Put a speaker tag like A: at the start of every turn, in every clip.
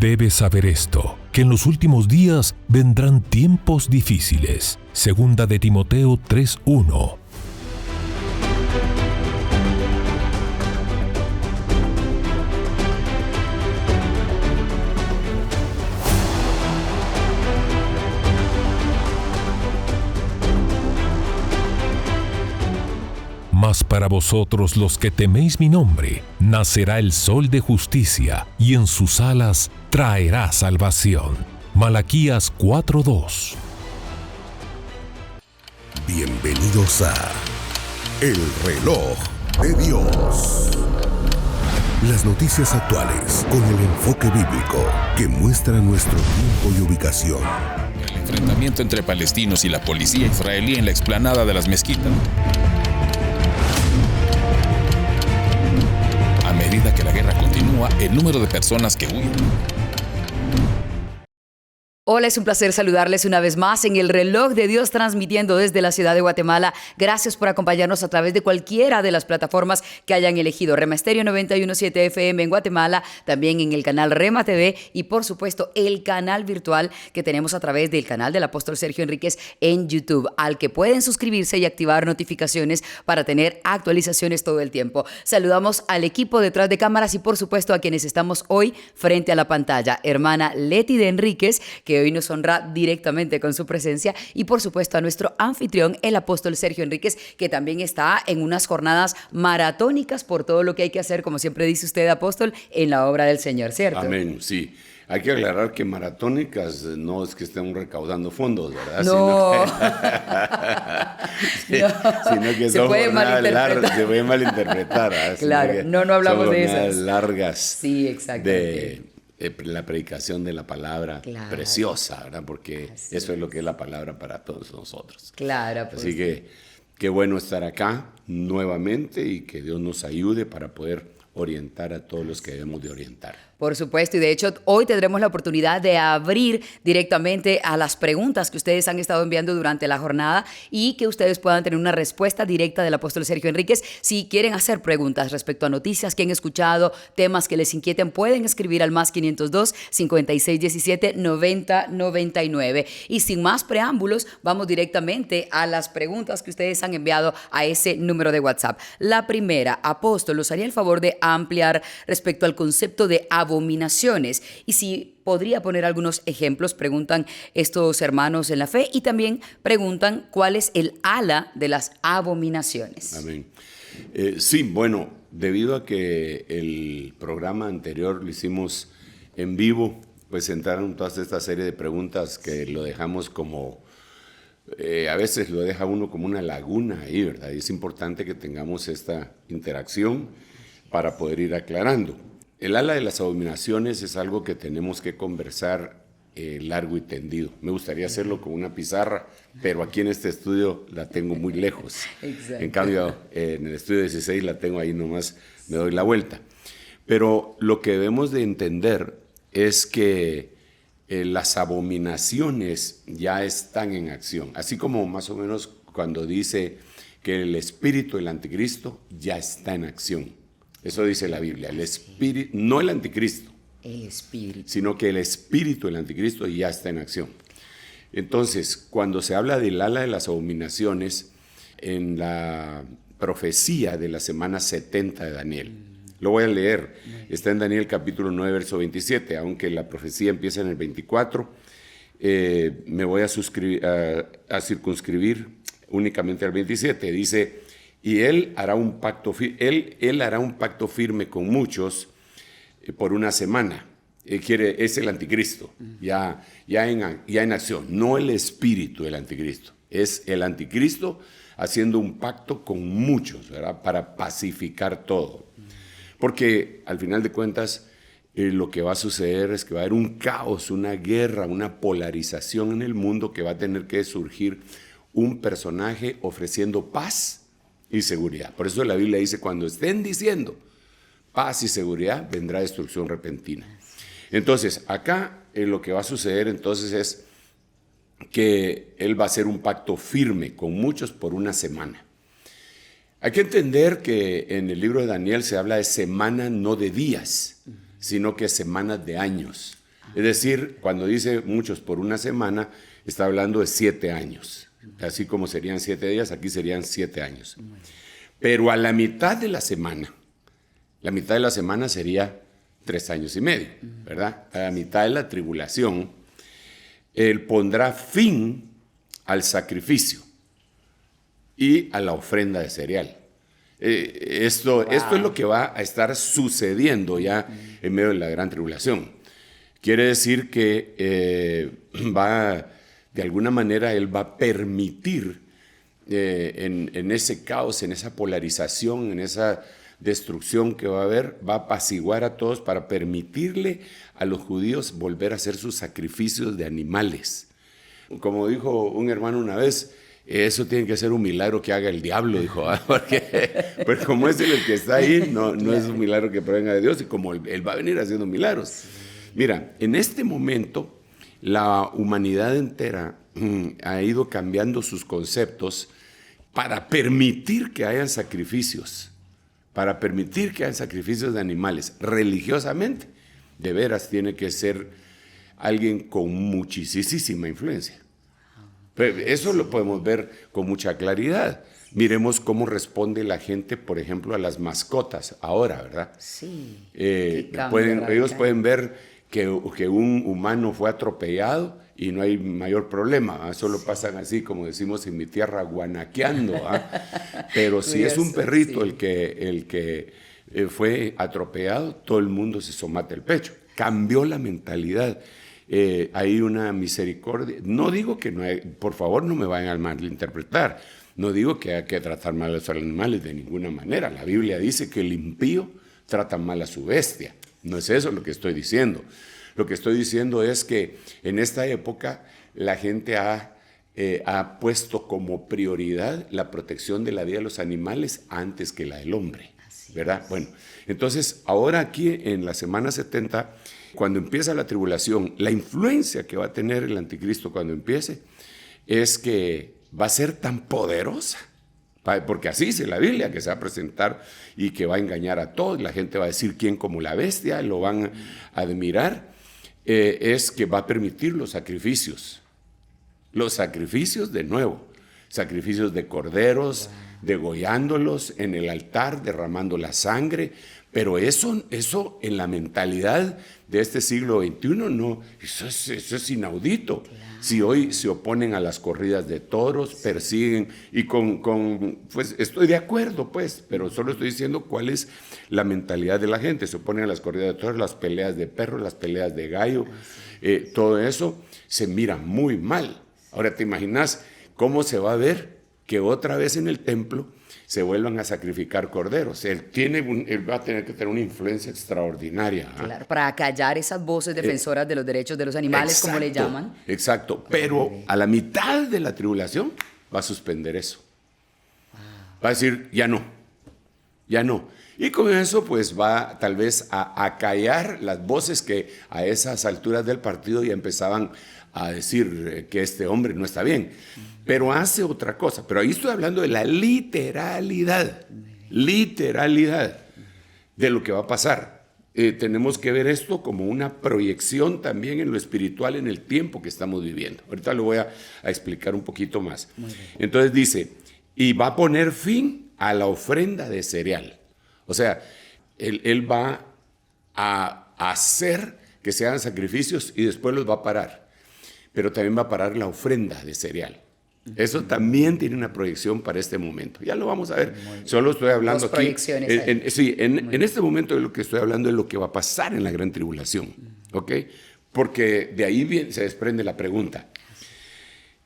A: Debes saber esto, que en los últimos días vendrán tiempos difíciles. Segunda de Timoteo 3:1. Mas para vosotros los que teméis mi nombre, nacerá el sol de justicia, y en sus alas traerá salvación. Malaquías 4:2.
B: Bienvenidos a El Reloj de Dios. Las noticias actuales con el enfoque bíblico que muestra nuestro tiempo y ubicación.
C: El enfrentamiento entre palestinos y la policía israelí en la explanada de las mezquitas. A medida que la guerra continúa, el número de personas que huyen.
D: Hola, es un placer saludarles una vez más en El Reloj de Dios, transmitiendo desde la ciudad de Guatemala. Gracias por acompañarnos a través de cualquiera de las plataformas que hayan elegido. Rema Estéreo 91.7 FM en Guatemala, también en el canal Rema TV y, por supuesto, el canal virtual que tenemos a través del canal del apóstol Sergio Enríquez en YouTube, al que pueden suscribirse y activar notificaciones para tener actualizaciones todo el tiempo. Saludamos al equipo detrás de cámaras y, por supuesto, a quienes estamos hoy frente a la pantalla. Hermana Leti de Enríquez, que hoy nos honra directamente con su presencia, y por supuesto a nuestro anfitrión, el apóstol Sergio Enríquez, que también está en unas jornadas maratónicas por todo lo que hay que hacer, como siempre dice usted, apóstol, en la obra del Señor, ¿cierto?
E: Amén, sí. Hay que aclarar que maratónicas no es que estemos recaudando fondos, ¿verdad?
D: No.
E: Sino que son jornadas largas, se puede malinterpretar. ¿Verdad?
D: Claro, no hablamos de esas.
E: Largas.
D: Sí, exactamente.
E: De la predicación de la palabra, claro, preciosa, ¿verdad? Porque eso es lo que es la palabra para todos nosotros.
D: Claro. Pues.
E: Así que qué bueno estar acá nuevamente y que Dios nos ayude para poder orientar a todos los que debemos de orientar.
D: Por supuesto, y de hecho hoy tendremos la oportunidad de abrir directamente a las preguntas que ustedes han estado enviando durante la jornada y que ustedes puedan tener una respuesta directa del apóstol Sergio Enríquez. Si quieren hacer preguntas respecto a noticias que han escuchado, temas que les inquieten, pueden escribir al +502 5617 9099. Y sin más preámbulos, vamos directamente a las preguntas que ustedes han enviado a ese número de WhatsApp. La primera, apóstol, ¿os haría el favor de ampliar respecto al concepto de abominaciones? Y si podría poner algunos ejemplos, preguntan estos hermanos en la fe, y también preguntan cuál es el ala de las abominaciones.
E: Amén. Sí, bueno, debido a que el programa anterior lo hicimos en vivo, pues entraron toda esta serie de preguntas que lo dejamos como, a veces lo deja uno como una laguna ahí, ¿verdad? Y es importante que tengamos esta interacción para poder ir aclarando. El ala de las abominaciones es algo que tenemos que conversar largo y tendido. Me gustaría hacerlo con una pizarra, pero aquí en este estudio la tengo muy lejos. Exacto. En cambio, en el estudio 16 la tengo ahí nomás, me doy la vuelta. Pero lo que debemos de entender es que las abominaciones ya están en acción. Así como más o menos cuando dice que el espíritu del anticristo ya está en acción. Eso dice la Biblia, el espíritu, no el anticristo,
D: el espíritu,
E: sino que el espíritu del anticristo ya está en acción. Entonces, cuando se habla del ala de las abominaciones, en la profecía de la semana 70 de Daniel, lo voy a leer, está en Daniel capítulo 9, verso 27, aunque la profecía empieza en el 24, me voy a circunscribir únicamente al 27, dice: y él hará un pacto, él hará un pacto firme con muchos por una semana. Es el anticristo, ya en acción. No el espíritu del anticristo. Es el anticristo haciendo un pacto con muchos, ¿verdad? Para pacificar todo. Porque al final de cuentas, lo que va a suceder es que va a haber un caos, una guerra, una polarización en el mundo, que va a tener que surgir un personaje ofreciendo paz y seguridad. Por eso la Biblia dice: cuando estén diciendo paz y seguridad, vendrá destrucción repentina. Entonces, acá lo que va a suceder entonces es que él va a hacer un pacto firme con muchos por una semana. Hay que entender que en el libro de Daniel se habla de semana, no de días, sino que semanas de años. Es decir, cuando dice muchos por una semana, está hablando de 7 años. Así como serían 7 días, aquí serían 7 años. Pero a la mitad de la semana sería 3 años y medio, ¿verdad? A la mitad de la tribulación, Él pondrá fin al sacrificio y a la ofrenda de cereal. Esto es lo que va a estar sucediendo ya en medio de la gran tribulación. Quiere decir que de alguna manera Él va a permitir en ese caos, en esa polarización, en esa destrucción que va a haber, va a apaciguar a todos para permitirle a los judíos volver a hacer sus sacrificios de animales. Como dijo un hermano una vez, eso tiene que ser un milagro que haga el diablo, dijo, porque pues como es el que está ahí, no es un milagro que provenga de Dios, y como él va a venir haciendo milagros. Mira, en este momento la humanidad entera ha ido cambiando sus conceptos para permitir que hayan sacrificios, de animales. Religiosamente, de veras, tiene que ser alguien con muchísima influencia. Pero eso lo podemos ver con mucha claridad. Miremos cómo responde la gente, por ejemplo, a las mascotas ahora, ¿verdad?
D: Sí.
E: Ellos pueden ver que un humano fue atropellado y no hay mayor problema, solo pasan así, como decimos en mi tierra, guanaqueando. Pero si es un perrito el que fue atropellado, todo el mundo se somata el pecho. Cambió la mentalidad. Hay una misericordia. No digo que no hay, por favor no me vayan a malinterpretar, no digo que hay que tratar mal a los animales de ninguna manera. La Biblia dice que el impío trata mal a su bestia. No es eso lo que estoy diciendo. Lo que estoy diciendo es que en esta época la gente ha puesto como prioridad la protección de la vida de los animales antes que la del hombre, ¿verdad? Bueno, entonces ahora aquí en la semana 70, cuando empieza la tribulación, la influencia que va a tener el anticristo cuando empiece es que va a ser tan poderosa, porque así dice la Biblia, que se va a presentar y que va a engañar a todos. La gente va a decir quién como la bestia, lo van a admirar. Es que va a permitir los sacrificios de nuevo, sacrificios de corderos, degollándolos en el altar, derramando la sangre. Pero eso en la mentalidad de este siglo XXI, no, eso es inaudito. Claro. Si hoy se oponen a las corridas de toros, persiguen, y pues estoy de acuerdo, pues, pero solo estoy diciendo cuál es la mentalidad de la gente. Se oponen a las corridas de toros, las peleas de perros, las peleas de gallo, todo eso se mira muy mal. Ahora, ¿te imaginas cómo se va a ver que otra vez en el templo se vuelvan a sacrificar corderos? Él va a tener que tener una influencia extraordinaria.
D: Claro, para acallar esas voces defensoras de los derechos de los animales, como le llaman.
E: Exacto, pero a la mitad de la tribulación va a suspender eso. Va a decir, ya no. Y con eso pues va tal vez a acallar las voces que a esas alturas del partido ya empezaban a decir que este hombre no está bien. Pero hace otra cosa. Pero ahí estoy hablando de la literalidad de lo que va a pasar. Tenemos que ver esto como una proyección también en lo espiritual en el tiempo que estamos viviendo. Ahorita lo voy a explicar un poquito más. Entonces dice, y va a poner fin a la ofrenda de cereal. O sea, él va a hacer que se hagan sacrificios y después los va a parar. Pero también va a parar la ofrenda de cereal. Eso también tiene una proyección para este momento. Ya lo vamos a ver. Solo estoy hablando aquí. En este momento de lo que estoy hablando es lo que va a pasar en la gran tribulación. ¿Ok? Porque de ahí se desprende la pregunta.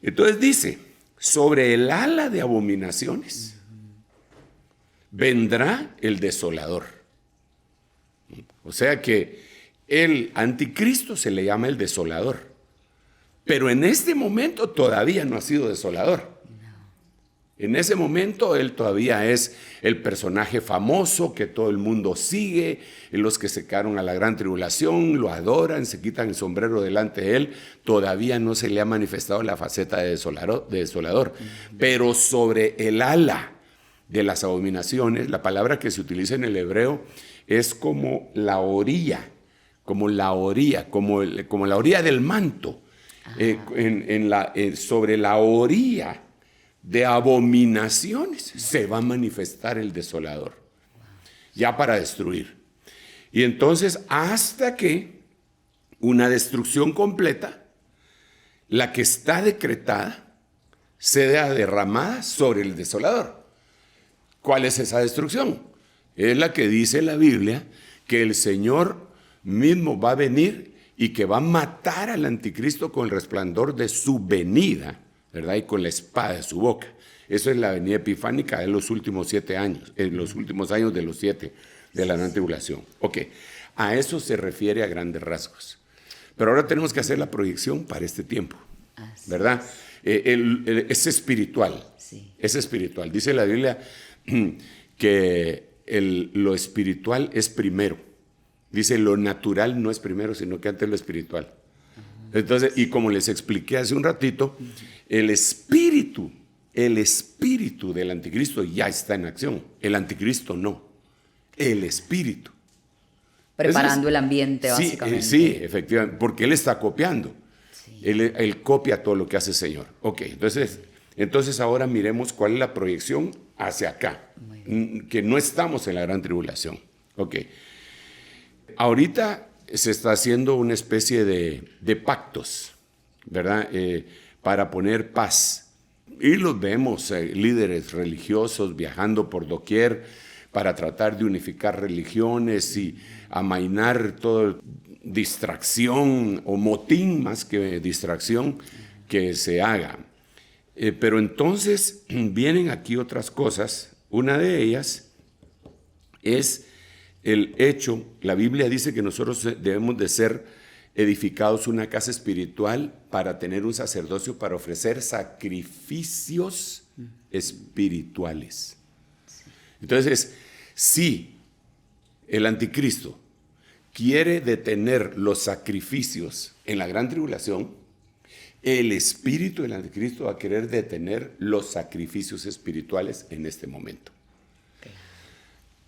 E: Entonces dice, sobre el ala de abominaciones vendrá el desolador. O sea que el anticristo se le llama el desolador. Pero en este momento todavía no ha sido desolador. En ese momento él todavía es el personaje famoso que todo el mundo sigue, los que se quedaron a la gran tribulación, lo adoran, se quitan el sombrero delante de él. Todavía no se le ha manifestado la faceta de desolador. Pero sobre el ala de las abominaciones, la palabra que se utiliza en el hebreo es como la orilla, como la orilla, como la orilla del manto, sobre la orilla de abominaciones se va a manifestar el desolador, ya para destruir. Y entonces, hasta que una destrucción completa, la que está decretada, sea derramada sobre el desolador. ¿Cuál es esa destrucción? Es la que dice la Biblia, que el Señor mismo va a venir y que va a matar al anticristo con el resplandor de su venida, ¿verdad? Y con la espada de su boca. Eso es la venida epifánica de los últimos 7 años, en los últimos años de los 7 de la gran tribulación. Ok, a eso se refiere a grandes rasgos. Pero ahora tenemos que hacer la proyección para este tiempo, ¿verdad? Es espiritual, sí. Es espiritual. Dice la Biblia que lo espiritual es primero. Dice, lo natural no es primero, sino que antes lo espiritual. Entonces, y como les expliqué hace un ratito, el espíritu del anticristo ya está en acción. El anticristo no, el espíritu.
D: Preparando el ambiente, básicamente.
E: Sí, efectivamente, porque él está copiando. Sí. Él copia todo lo que hace el Señor. Ok, entonces ahora miremos cuál es la proyección hacia acá, que no estamos en la gran tribulación. Ok. Ahorita se está haciendo una especie de pactos, ¿verdad? Para poner paz. Y los vemos, líderes religiosos viajando por doquier para tratar de unificar religiones y amainar toda distracción o motín, más que distracción, que se haga. Pero entonces vienen aquí otras cosas. Una de ellas es el hecho, la Biblia dice que nosotros debemos de ser edificados una casa espiritual para tener un sacerdocio, para ofrecer sacrificios espirituales. Entonces, si el anticristo quiere detener los sacrificios en la gran tribulación, el espíritu del anticristo va a querer detener los sacrificios espirituales en este momento.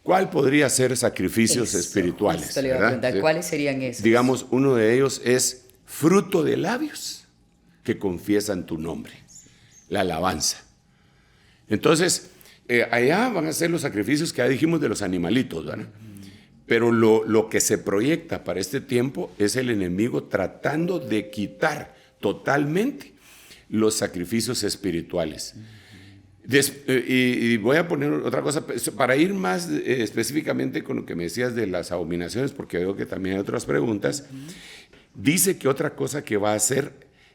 E: ¿Cuál podría ser sacrificios espirituales?
D: Le iba a preguntar, ¿cuáles serían esos?
E: Digamos, uno de ellos es fruto de labios que confiesan tu nombre, la alabanza. Entonces, allá van a ser los sacrificios que ya dijimos de los animalitos, ¿verdad? Pero lo que se proyecta para este tiempo es el enemigo tratando de quitar totalmente los sacrificios espirituales. Y voy a poner otra cosa, para ir más específicamente con lo que me decías de las abominaciones, porque veo que también hay otras preguntas. Dice que otra cosa que va a hacer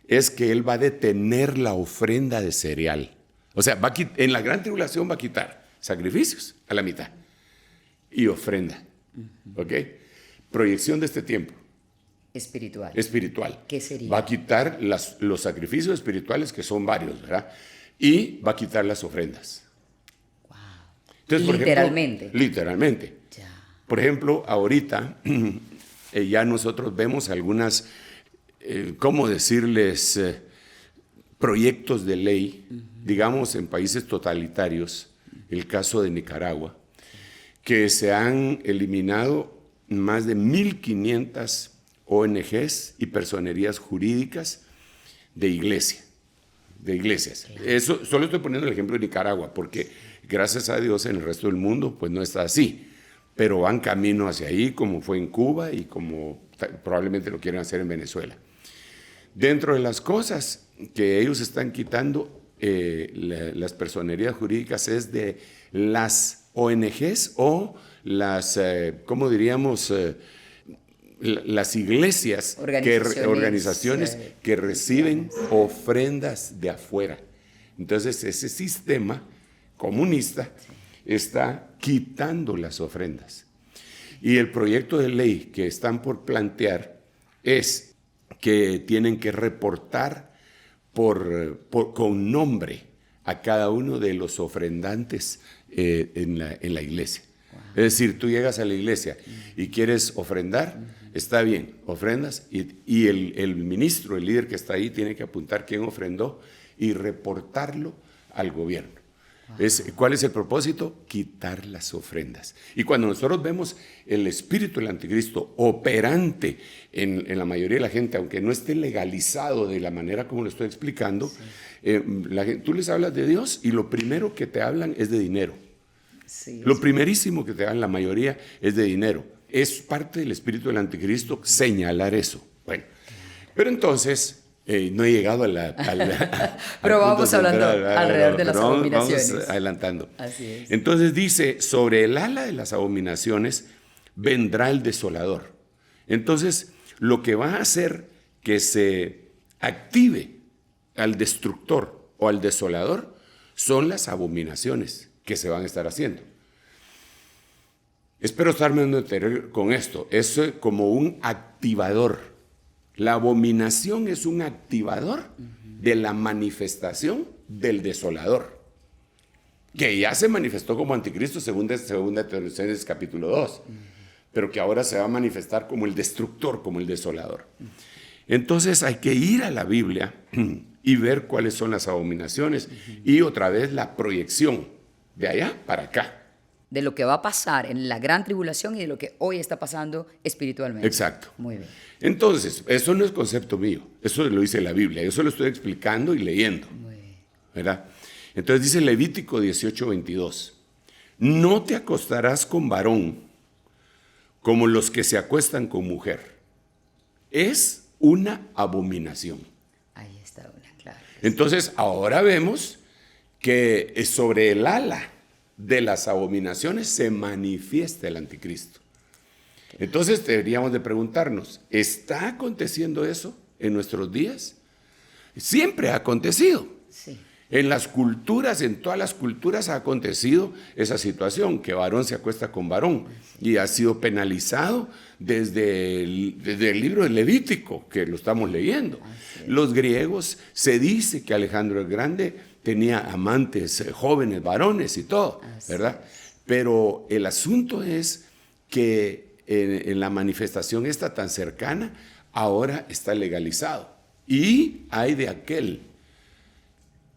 E: es que él va a detener la ofrenda de cereal. O sea, en la gran tribulación va a quitar sacrificios a la mitad y ofrenda. ¿Ok? Proyección de este tiempo. Espiritual.
D: ¿Qué sería?
E: Va a quitar los sacrificios espirituales, que son varios, ¿verdad? Y va a quitar las ofrendas.
D: Wow.
E: Entonces,
D: literalmente.
E: Literalmente.
D: Ya.
E: Por ejemplo, ahorita ya nosotros vemos algunas, ¿cómo decirles? Proyectos de ley, digamos en países totalitarios, el caso de Nicaragua, que se han eliminado más de 1.500 ONGs y personerías jurídicas de iglesias. Eso, solo estoy poniendo el ejemplo de Nicaragua, porque gracias a Dios en el resto del mundo pues no está así, pero van camino hacia ahí, como fue en Cuba y como probablemente lo quieren hacer en Venezuela. Dentro de las cosas que ellos están quitando, las personerías jurídicas es de las ONGs o las, ¿cómo diríamos? Las iglesias, organizaciones que reciben ofrendas de afuera. Entonces ese sistema comunista está quitando las ofrendas. Y el proyecto de ley que están por plantear es que tienen que reportar con nombre a cada uno de los ofrendantes en la iglesia. Wow. Es decir, tú llegas a la iglesia y quieres ofrendar, está bien, ofrendas, y el ministro, el líder que está ahí, tiene que apuntar quién ofrendó y reportarlo al gobierno. ¿Cuál es el propósito? Quitar las ofrendas. Y cuando nosotros vemos el espíritu del anticristo operante en la mayoría de la gente, aunque no esté legalizado de la manera como lo estoy explicando, tú les hablas de Dios y lo primero que te hablan es de dinero.
D: Sí,
E: Lo primerísimo que te dan la mayoría es de dinero. Es parte del espíritu del anticristo señalar eso. Bueno, pero entonces no he llegado
D: pero vamos hablando alrededor de las abominaciones.
E: Vamos adelantando.
D: Así es.
E: Entonces dice, sobre el ala de las abominaciones vendrá el desolador. Entonces, lo que va a hacer que se active al destructor o al desolador son las abominaciones que se van a estar haciendo. Espero estarme dando a entender con esto. Es como un activador. La abominación es un activador de la manifestación del desolador, que ya se manifestó como anticristo según Tesalonicenses capítulo 2, pero que ahora se va a manifestar como el destructor, como el desolador. Entonces hay que ir a la Biblia y ver cuáles son las abominaciones y otra vez la proyección de allá para acá.
D: De lo que va a pasar en la gran tribulación y de lo que hoy está pasando espiritualmente.
E: Exacto.
D: Muy bien.
E: Entonces, eso no es concepto mío, eso lo dice la Biblia, eso lo estoy explicando y leyendo.
D: Muy bien.
E: ¿Verdad? Entonces dice Levítico 18:22, no te acostarás con varón como los que se acuestan con mujer. Es una abominación.
D: Ahí está una, claro.
E: Entonces, ahora vemos que sobre el ala de las abominaciones se manifiesta el anticristo. Entonces deberíamos de preguntarnos, ¿está aconteciendo eso en nuestros días? Siempre ha acontecido.
D: Sí.
E: En las culturas, en todas las culturas ha acontecido esa situación, que varón se acuesta con varón, y ha sido penalizado desde el libro del Levítico, que lo estamos leyendo. Los griegos, se dice que Alejandro el Grande tenía amantes jóvenes, varones y todo, ¿verdad? Pero el asunto es que en la manifestación esta tan cercana, ahora está legalizado. Y hay de aquel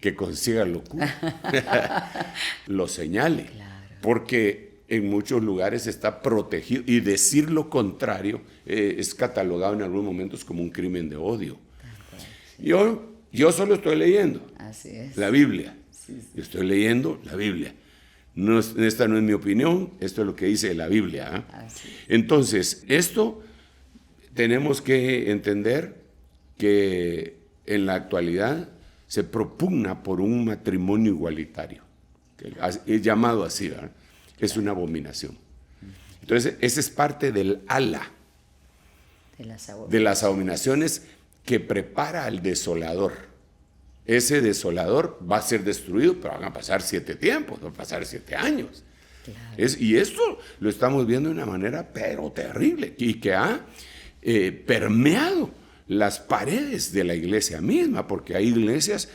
E: que consiga locura, lo señale, claro. Porque en muchos lugares está protegido y decir lo contrario es catalogado en algunos momentos como un crimen de odio. Sí. Yo solo estoy leyendo la Biblia, sí. Yo estoy leyendo la Biblia. No, esta no es mi opinión, esto es lo que dice la Biblia. Entonces, esto tenemos que entender que en la actualidad se propugna por un matrimonio igualitario, que es llamado así, ¿verdad? Es una abominación. Entonces, esa es parte del ala de las abominaciones que prepara al desolador. Ese desolador va a ser destruido, pero van a pasar 7 tiempos, van a pasar 7 años. Claro. Y esto lo estamos viendo de una manera pero terrible y que ha permeado las paredes de la iglesia misma, porque hay iglesias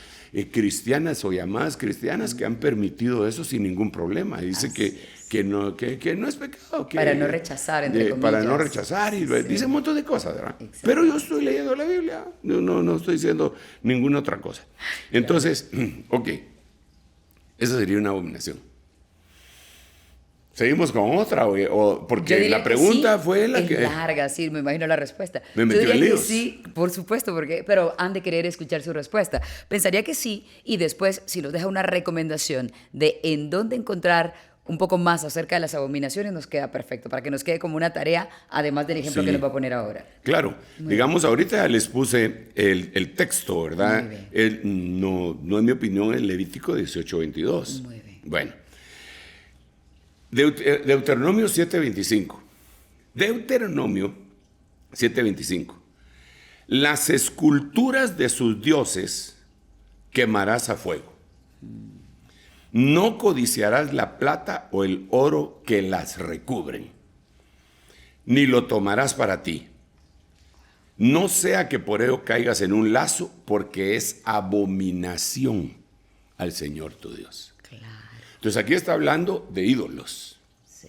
E: cristianas o llamadas cristianas que han permitido eso sin ningún problema. Dice que no es pecado.
D: Para no rechazar, entre comillas.
E: Para no rechazar, y dice un montón de cosas, ¿verdad? Pero yo estoy leyendo la Biblia, no estoy diciendo ninguna otra cosa. Entonces, ok, esa sería una abominación. ¿Seguimos con otra? Porque la pregunta sí, fue la que...
D: Es larga, sí, me imagino la respuesta.
E: Me metió en líos.
D: Sí, por supuesto, pero han de querer escuchar su respuesta. Pensaría que sí, y después, si nos deja una recomendación de en dónde encontrar un poco más acerca de las abominaciones, nos queda perfecto, para que nos quede como una tarea, además del ejemplo que nos va a poner ahora.
E: Claro, digamos, ahorita les puse el texto, ¿verdad? No es mi opinión, el Levítico 18:22.
D: Muy bien.
E: Bueno. Deuteronomio 7:25. Deuteronomio 7:25. Las esculturas de sus dioses quemarás a fuego. No codiciarás la plata o el oro que las recubren, ni lo tomarás para ti. No sea que por ello caigas en un lazo, porque es abominación al Señor tu Dios. Entonces aquí está hablando de ídolos. Sí.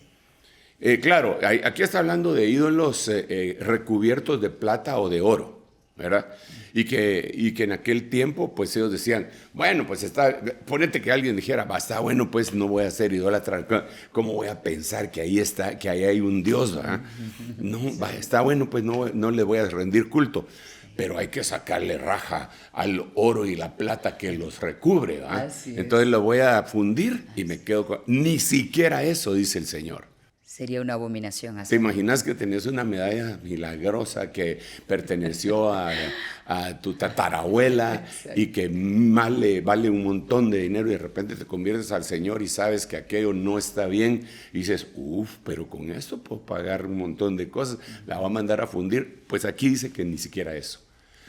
E: Claro, aquí está hablando de ídolos recubiertos de plata o de oro, ¿verdad? Y que en aquel tiempo, pues ellos decían, bueno, pues ponete que alguien dijera, está bueno, pues no voy a ser idólatra, ¿cómo voy a pensar que ahí hay un Dios, ¿verdad? No, está bueno, pues no le voy a rendir culto, pero hay que sacarle raja al oro y la plata que los recubre, ¿verdad? Entonces lo voy a fundir y me quedo con... Ni siquiera eso, dice el Señor.
D: Sería una abominación.
E: ¿Te imaginas que tenías una medalla milagrosa que perteneció a tu tatarabuela y que vale un montón de dinero y de repente te conviertes al Señor y sabes que aquello no está bien y dices, pero con esto puedo pagar un montón de cosas, la va a mandar a fundir? Pues aquí dice que ni siquiera eso.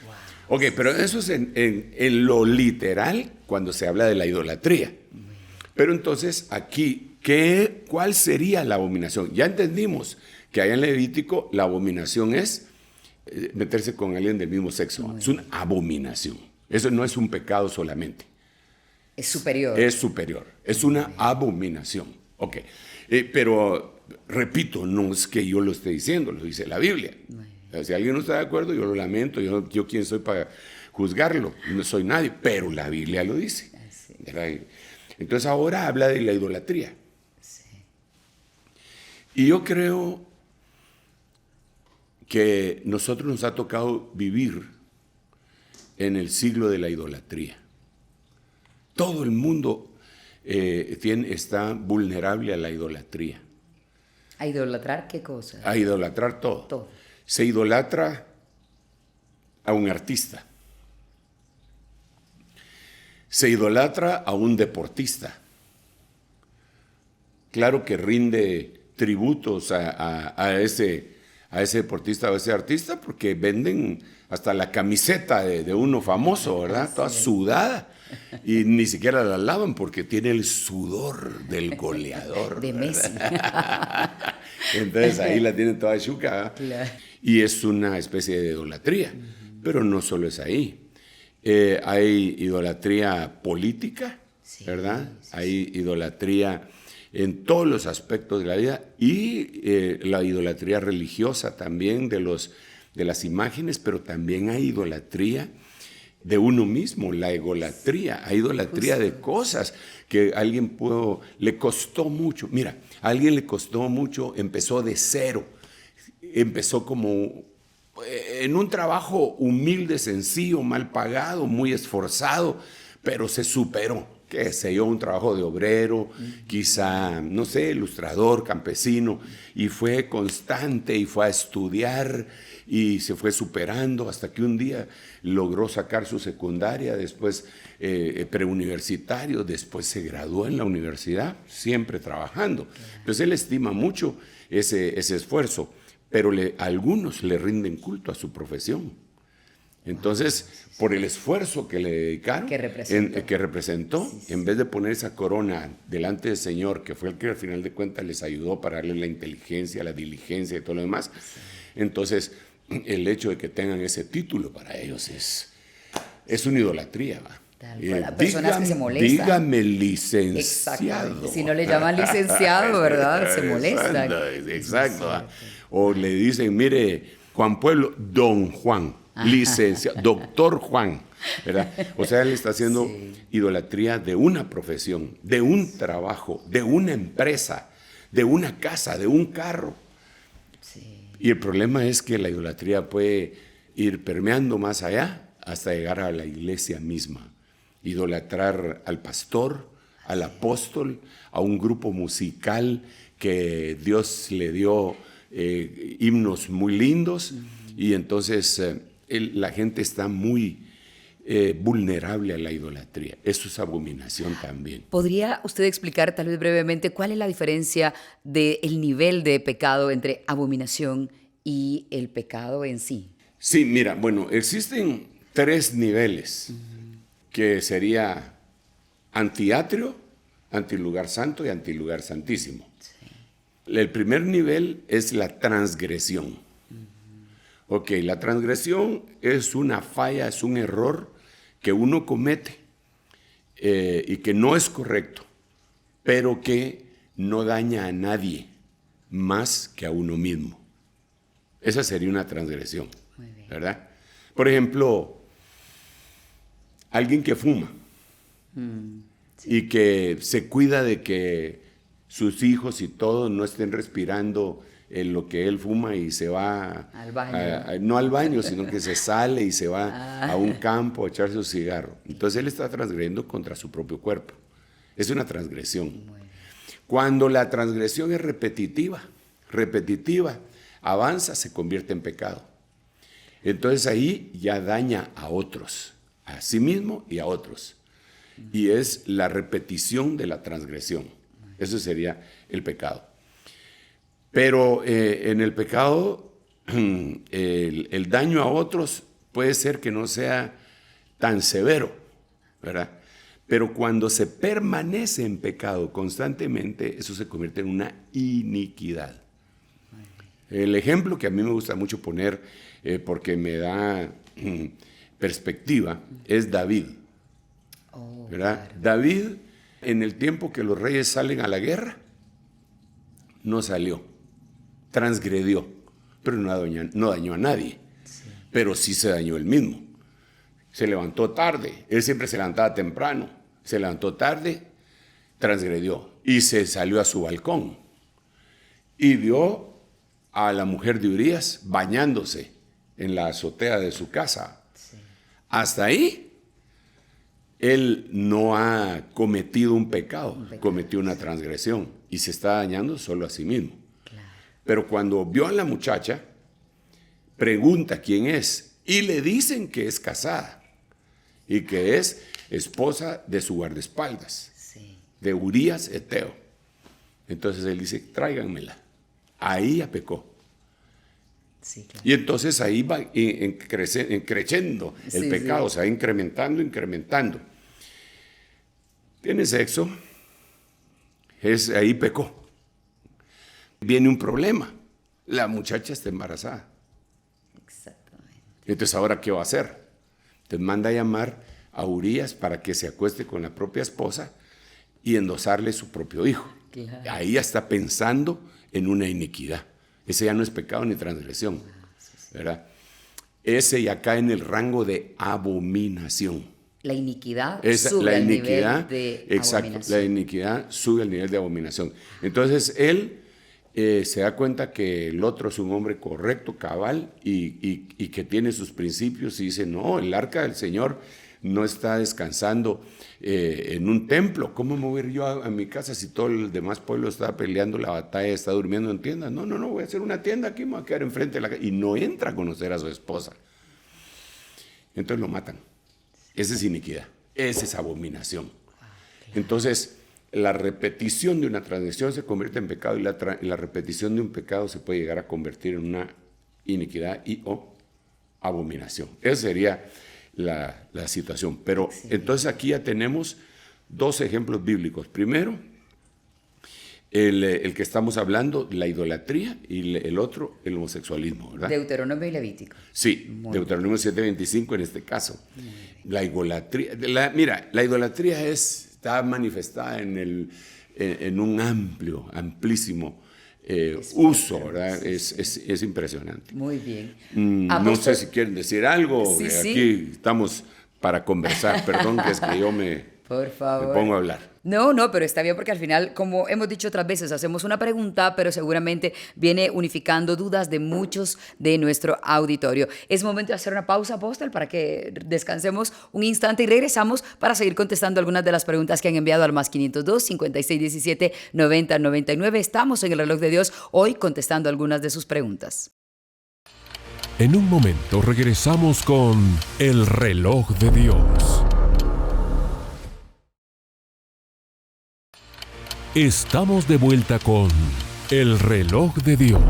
E: Wow. Ok, pero eso es en lo literal cuando se habla de la idolatría. Pero entonces aquí... ¿Cuál sería la abominación? Ya entendimos que allá en Levítico la abominación es meterse con alguien del mismo sexo. Es una abominación. Eso no es un pecado solamente.
D: Es superior.
E: Es superior. Es una abominación. Ok. Pero, repito, no es que yo lo esté diciendo, lo dice la Biblia. Si alguien no está de acuerdo, yo lo lamento. Yo quién soy para juzgarlo. No soy nadie, pero la Biblia lo dice. Entonces ahora habla de la idolatría. Y yo creo que nosotros nos ha tocado vivir en el siglo de la idolatría. Todo el mundo está vulnerable a la idolatría.
D: ¿A idolatrar qué cosa?
E: A idolatrar todo. Se idolatra a un artista. Se idolatra a un deportista. Claro que rinde tributos a ese deportista o a ese artista porque venden hasta la camiseta de uno famoso, ¿verdad? Toda sudada. Y ni siquiera la lavan porque tiene el sudor del goleador.
D: De Messi.
E: Entonces ahí la tienen toda chuca. Claro. Y es una especie de idolatría. Pero no solo es ahí. Hay idolatría política, ¿verdad? Hay idolatría en todos los aspectos de la vida y la idolatría religiosa también de las imágenes, pero también hay idolatría de uno mismo, la egolatría, hay idolatría de cosas que a alguien le costó mucho. Mira, a alguien le costó mucho, empezó de cero, empezó como en un trabajo humilde, sencillo, mal pagado, muy esforzado, pero se superó. Qué sé yo, un trabajo de obrero, quizá, no sé, ilustrador, campesino, y fue constante y fue a estudiar y se fue superando hasta que un día logró sacar su secundaria, después preuniversitario, después se graduó en la universidad, siempre trabajando. Entonces él estima mucho ese esfuerzo, pero algunos le rinden culto a su profesión. Entonces, por el esfuerzo que le dedicaron, que representó, en vez de poner esa corona delante del Señor, que fue el que al final de cuentas les ayudó para darle la inteligencia, la diligencia y todo lo demás, entonces el hecho de que tengan ese título para ellos es una idolatría, ¿va?
D: Personas que se molestan.
E: Dígame licenciado.
D: Si no le llaman licenciado, ¿verdad? Se molestan.
E: Exacto. O le dicen, mire, Juan Pueblo, don Juan. Licenciado, doctor Juan, ¿verdad? O sea, él está haciendo idolatría de una profesión, de un trabajo, de una empresa, de una casa, de un carro. Y el problema es que la idolatría puede ir permeando más allá hasta llegar a la iglesia misma. Idolatrar al pastor, al apóstol, a un grupo musical que Dios le dio himnos muy lindos y entonces... la gente está muy vulnerable a la idolatría. Eso es abominación también.
D: ¿Podría usted explicar tal vez brevemente cuál es la diferencia del nivel de pecado entre abominación y el pecado en sí?
E: Sí, mira, bueno, existen 3 niveles, que sería antiatrio, antilugar santo y antilugar santísimo. El primer nivel es la transgresión. Ok, la transgresión es una falla, es un error que uno comete y que no es correcto, pero que no daña a nadie más que a uno mismo. Esa sería una transgresión, ¿verdad? Por ejemplo, alguien que fuma y que se cuida de que sus hijos y todos no estén respirando en lo que él fuma y se va
D: al baño.
E: no al baño, sino que se sale y se va a un campo a echarse su cigarro. Entonces él está transgrediendo contra su propio cuerpo. Es una transgresión. Cuando la transgresión es repetitiva, avanza, se convierte en pecado. Entonces ahí ya daña a otros, a sí mismo y a otros. Y es la repetición de la transgresión. Eso sería el pecado. Pero en el pecado, el daño a otros puede ser que no sea tan severo, ¿verdad? Pero cuando se permanece en pecado constantemente, eso se convierte en una iniquidad. El ejemplo que a mí me gusta mucho poner, porque me da perspectiva, es David. ¿Verdad? Claro. David, en el tiempo que los reyes salen a la guerra, no salió, transgredió, pero no dañó a nadie, pero sí se dañó él mismo. Se levantó tarde, él siempre se levantaba temprano, se levantó tarde, transgredió y se salió a su balcón y vio a la mujer de Urías bañándose en la azotea de su casa. Sí. Hasta ahí, él no ha cometido un pecado, cometió una transgresión y se está dañando solo a sí mismo. Claro. Pero cuando vio a la muchacha, pregunta quién es y le dicen que es casada y que es esposa de su guardaespaldas, sí, de Urías Eteo. Entonces él dice, tráiganmela. Ahí ya pecó. Sí, claro. Y entonces ahí va creciendo el pecado, se va incrementando. Tiene sexo, ahí pecó. Viene un problema, la muchacha está embarazada. Exactamente. Entonces, ¿ahora qué va a hacer? Entonces manda a llamar a Urías para que se acueste con la propia esposa y endosarle su propio hijo. Claro. Ahí ya está pensando en una iniquidad. Ese ya no es pecado ni transgresión, ¿verdad? Ese ya cae en el rango de abominación.
D: La iniquidad sube al nivel de
E: exacto, abominación. La iniquidad sube al nivel de abominación. Entonces él se da cuenta que el otro es un hombre correcto, cabal, y que tiene sus principios y dice, no, el arca del Señor no está descansando en un templo. ¿Cómo me voy a ir yo a mi casa si todo el demás pueblo está peleando la batalla, está durmiendo en tiendas? No, voy a hacer una tienda aquí, me voy a quedar enfrente de la casa. Y no entra a conocer a su esposa. Entonces lo matan. Esa es iniquidad, esa es abominación. Entonces, la repetición de una transgresión se convierte en pecado y la repetición de un pecado se puede llegar a convertir en una iniquidad y o abominación. Esa sería la situación. Pero entonces aquí ya tenemos dos ejemplos bíblicos. Primero, el que estamos hablando, la idolatría, y el otro, el homosexualismo, ¿verdad?
D: Deuteronomio y Levítico.
E: Sí, Deuteronomio 7:25 en este caso. La idolatría, la idolatría está manifestada en un amplísimo uso, ¿verdad? Es impresionante.
D: Muy bien.
E: No sé si quieren decir algo,
D: sí,
E: aquí estamos para conversar, perdón que es que yo me pongo a hablar.
D: No, pero está bien porque al final, como hemos dicho otras veces, hacemos una pregunta, pero seguramente viene unificando dudas de muchos de nuestro auditorio. Es momento de hacer una pausa, Apóstol, para que descansemos un instante y regresamos para seguir contestando algunas de las preguntas que han enviado al más 502 5617 9099. Estamos en el Reloj de Dios hoy contestando algunas de sus preguntas.
A: En un momento regresamos con el Reloj de Dios. Estamos de vuelta con el Reloj de Dios.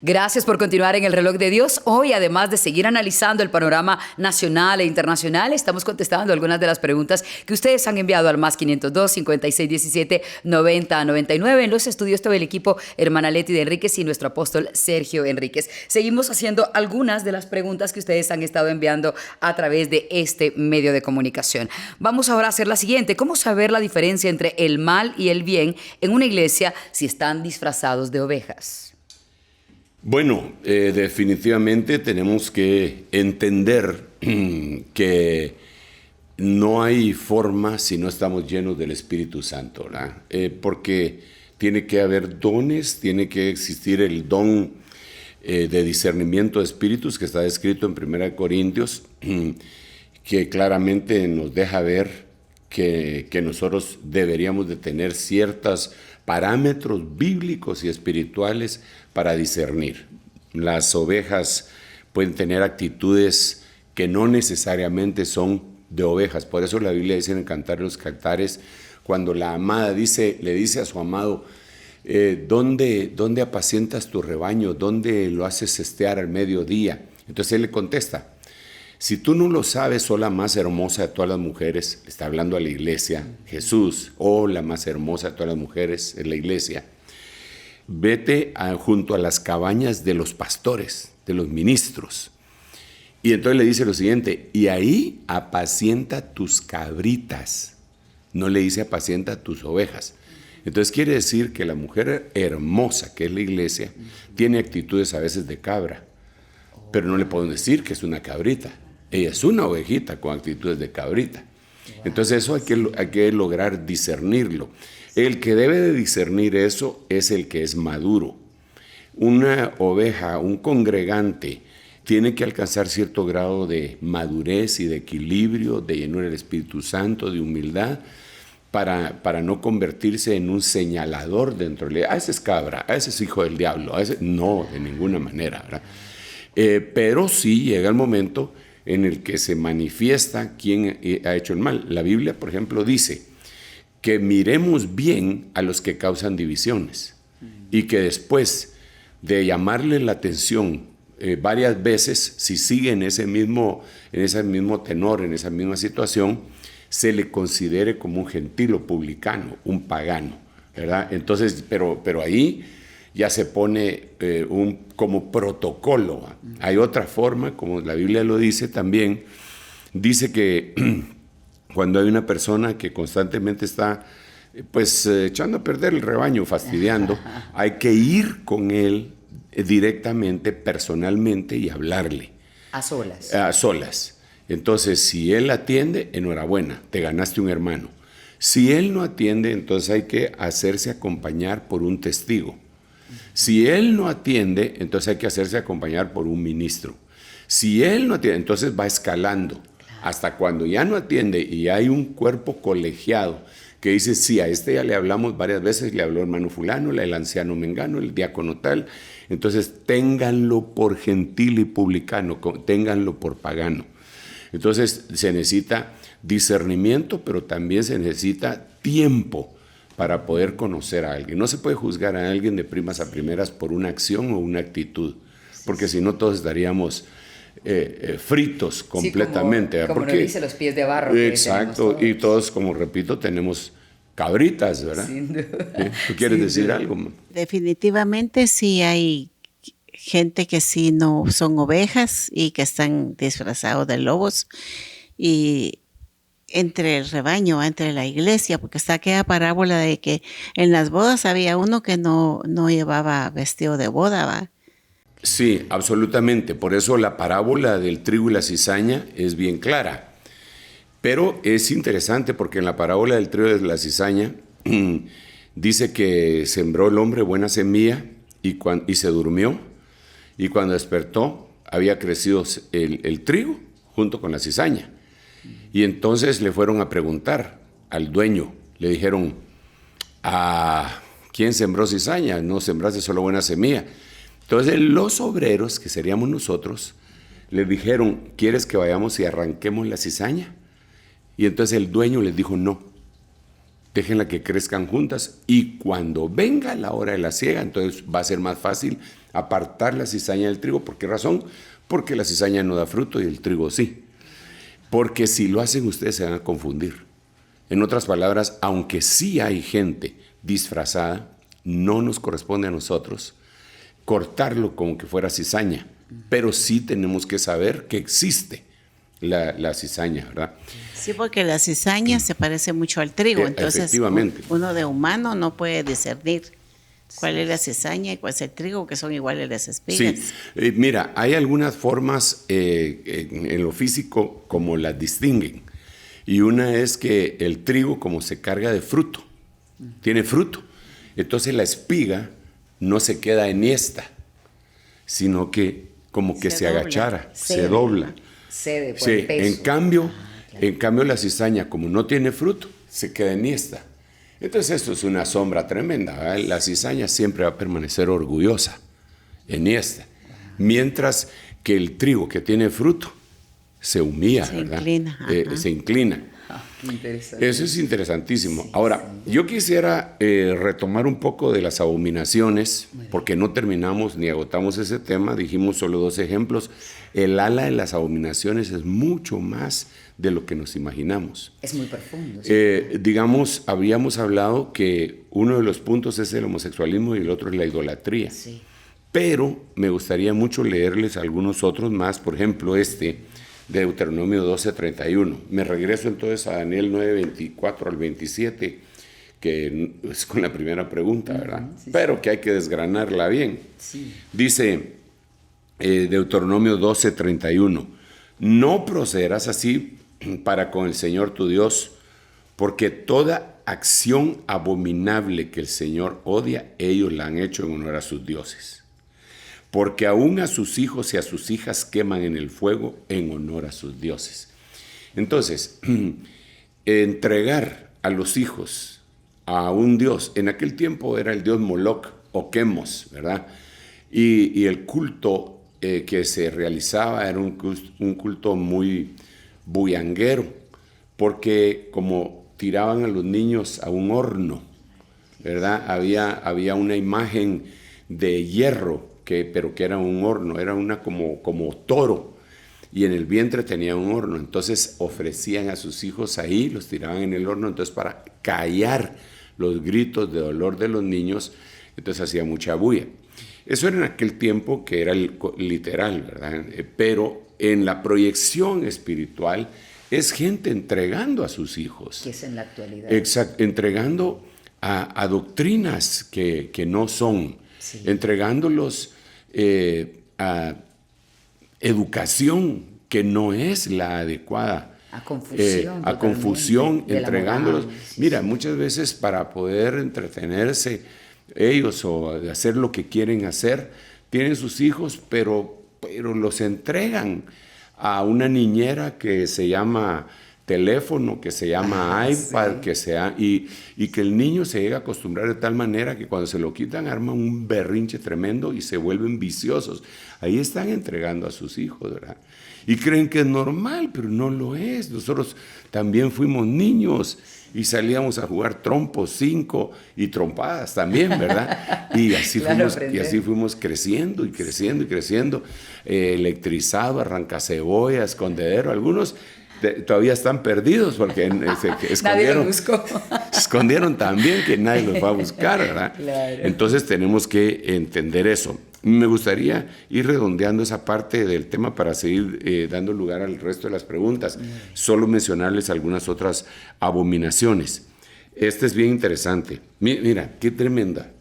D: Gracias por continuar en el Reloj de Dios. Hoy, además de seguir analizando el panorama nacional e internacional, estamos contestando algunas de las preguntas que ustedes han enviado al más 502 5617 9099. En los estudios estaba el equipo Hermana Leti de Enríquez y nuestro apóstol Sergio Enríquez. Seguimos haciendo algunas de las preguntas que ustedes han estado enviando a través de este medio de comunicación. Vamos ahora a hacer la siguiente. ¿Cómo saber la diferencia entre el mal y el bien en una iglesia si están disfrazados de ovejas?
E: Bueno, definitivamente tenemos que entender que no hay forma si no estamos llenos del Espíritu Santo, ¿verdad? Porque tiene que haber dones, tiene que existir el don de discernimiento de espíritus que está descrito en 1 Corintios, que claramente nos deja ver que nosotros deberíamos de tener ciertos parámetros bíblicos y espirituales para discernir. Las ovejas pueden tener actitudes que no necesariamente son de ovejas. Por eso la Biblia dice en Cantar de los Cantares, cuando la amada le dice a su amado, ¿dónde apacientas tu rebaño? ¿Dónde lo haces estear al mediodía? Entonces él le contesta, si tú no lo sabes, sos la más hermosa de todas las mujeres, está hablando a la iglesia, Jesús, la más hermosa de todas las mujeres en la iglesia, vete junto a las cabañas de los pastores, de los ministros. Y entonces le dice lo siguiente, y ahí apacienta tus cabritas, no le dice apacienta tus ovejas. Entonces quiere decir que la mujer hermosa, que es la iglesia, tiene actitudes a veces de cabra, pero no le podemos decir que es una cabrita. Ella es una ovejita con actitudes de cabrita. Entonces eso hay que lograr discernirlo. El que debe de discernir eso es el que es maduro. Una oveja, un congregante, tiene que alcanzar cierto grado de madurez y de equilibrio, de llenura del Espíritu Santo, de humildad, para no convertirse en un señalador dentro de ese es cabra, ese es hijo del diablo, no, de ninguna manera, ¿verdad? Pero sí llega el momento en el que se manifiesta quién ha hecho el mal. La Biblia, por ejemplo, dice que miremos bien a los que causan divisiones y que después de llamarle la atención varias veces, si sigue en ese mismo tenor, en esa misma situación, se le considere como un gentil o publicano, un pagano, ¿verdad? Entonces, pero ahí ya se pone como protocolo. Hay otra forma, como la Biblia lo dice también, dice que cuando hay una persona que constantemente está echando a perder el rebaño, fastidiando, hay que ir con él directamente, personalmente y hablarle.
D: A solas.
E: A solas. Entonces, si él atiende, enhorabuena, te ganaste un hermano. Si él no atiende, entonces hay que hacerse acompañar por un testigo. Si él no atiende, entonces hay que hacerse acompañar por un ministro. Si él no atiende, entonces va escalando. Hasta cuando ya no atiende y hay un cuerpo colegiado que dice, sí, a este ya le hablamos varias veces, le habló el hermano fulano, el anciano mengano, el diácono tal. Entonces ténganlo por gentil y publicano, ténganlo por pagano. Entonces se necesita discernimiento, pero también se necesita tiempo para poder conocer a alguien. No se puede juzgar a alguien de primas a primeras por una acción o una actitud, porque si no todos estaríamos fritos completamente.
D: Sí, como nos dice los pies de barro.
E: Exacto, y todos, como repito, tenemos cabritas, ¿verdad?
D: Sin duda.
E: ¿Tú quieres
D: Sin
E: decir
D: duda.
E: algo?
F: Definitivamente sí hay gente que sí no son ovejas y que están disfrazados de lobos, y entre el rebaño, entre la iglesia, porque está aquella parábola de que en las bodas había uno que no llevaba vestido de boda, ¿va?
E: Sí, absolutamente. Por eso la parábola del trigo y la cizaña es bien clara. Pero es interesante porque en la parábola del trigo y la cizaña dice que sembró el hombre buena semilla y se durmió, y cuando despertó había crecido el trigo junto con la cizaña. Y entonces le fueron a preguntar al dueño, le dijeron, ¿quién sembró cizaña? No sembraste solo buena semilla. Entonces los obreros, que seríamos nosotros, le dijeron, ¿quieres que vayamos y arranquemos la cizaña? Y entonces el dueño les dijo, no, déjenla que crezcan juntas, y cuando venga la hora de la siega, entonces va a ser más fácil apartar la cizaña del trigo. ¿Por qué razón? Porque la cizaña no da fruto y el trigo sí. Porque si lo hacen ustedes se van a confundir. En otras palabras, aunque sí hay gente disfrazada, no nos corresponde a nosotros cortarlo como que fuera cizaña, pero sí tenemos que saber que existe la cizaña, ¿verdad?
F: Sí, porque la cizaña se parece mucho al trigo, entonces
E: efectivamente.
F: uno de humano no puede discernir cuál es la cizaña y cuál es el trigo, que son iguales las espigas.
E: Sí, mira, hay algunas formas en lo físico como las distinguen. Y una es que el trigo, como se carga de fruto, tiene fruto, entonces la espiga no se queda enhiesta, sino que como que se agachara, se dobla.
D: Cede por
E: Sí,
D: el peso.
E: en cambio la cizaña, como no tiene fruto, se queda enhiesta. Entonces esto es una sombra tremenda, ¿verdad? La cizaña siempre va a permanecer orgullosa, enhiesta, mientras que el trigo que tiene fruto se humilla,
F: Se
E: ¿verdad?
F: inclina,
E: Se inclina.
D: Qué interesante.
E: Eso es interesantísimo. Ahora, yo quisiera retomar un poco de las abominaciones, porque no terminamos ni agotamos ese tema, dijimos solo 2 ejemplos. El ala de las abominaciones es mucho más de lo que nos imaginamos.
D: Es muy profundo. Sí.
E: Digamos, habíamos hablado que uno de los puntos es el homosexualismo y el otro es la idolatría.
D: Sí.
E: Pero me gustaría mucho leerles algunos otros más, por ejemplo, de Deuteronomio 12:31. Me regreso entonces a Daniel 9:24 al 27, que es con la primera pregunta, ¿verdad?
D: Sí,
E: pero que hay que desgranarla bien.
D: Sí.
E: Dice Deuteronomio 12:31, no procederás así para con el Señor tu Dios, porque toda acción abominable que el Señor odia, ellos la han hecho en honor a sus dioses. Porque aún a sus hijos y a sus hijas queman en el fuego en honor a sus dioses. Entonces, entregar a los hijos a un dios, en aquel tiempo era el dios Moloch o Quemos, ¿verdad? Y el culto que se realizaba era un culto muy bullanguero, porque como tiraban a los niños a un horno, ¿verdad? Había una imagen de hierro, pero que era un horno, era una como toro, y en el vientre tenía un horno. Entonces ofrecían a sus hijos ahí, los tiraban en el horno, entonces para callar los gritos de dolor de los niños, entonces hacía mucha bulla. Eso era en aquel tiempo que era literal, ¿verdad? Pero en la proyección espiritual es gente entregando a sus hijos.
D: Que es en la actualidad.
E: Exacto, entregando a doctrinas que no son, sí. Entregándolos a educación que no es la adecuada.
D: A confusión.
E: A confusión,
D: de
E: entregándolos.
D: moral, sí,
E: Mira,
D: sí.
E: Muchas veces para poder entretenerse ellos o hacer lo que quieren hacer, tienen sus hijos, pero los entregan a una niñera que se llama teléfono, que se llama iPad, sí. Y que el niño se llega a acostumbrar de tal manera que cuando se lo quitan arman un berrinche tremendo y se vuelven viciosos. Ahí están entregando a sus hijos, ¿verdad? Y creen que es normal, pero no lo es. Nosotros también fuimos niños y salíamos a jugar trompos, 5 y trompadas también, ¿verdad? Y así, claro, así fuimos creciendo y creciendo y creciendo. Electrizado, arrancacebollas, escondedero, algunos todavía están perdidos porque escondieron,
D: nadie los buscó.
E: Se escondieron también, que nadie los va a buscar, ¿verdad?
D: Claro.
E: Entonces tenemos que entender eso. Me gustaría ir redondeando esa parte del tema para seguir dando lugar al resto de las preguntas. Solo mencionarles algunas otras abominaciones. Esta es bien interesante. Mira, qué tremenda.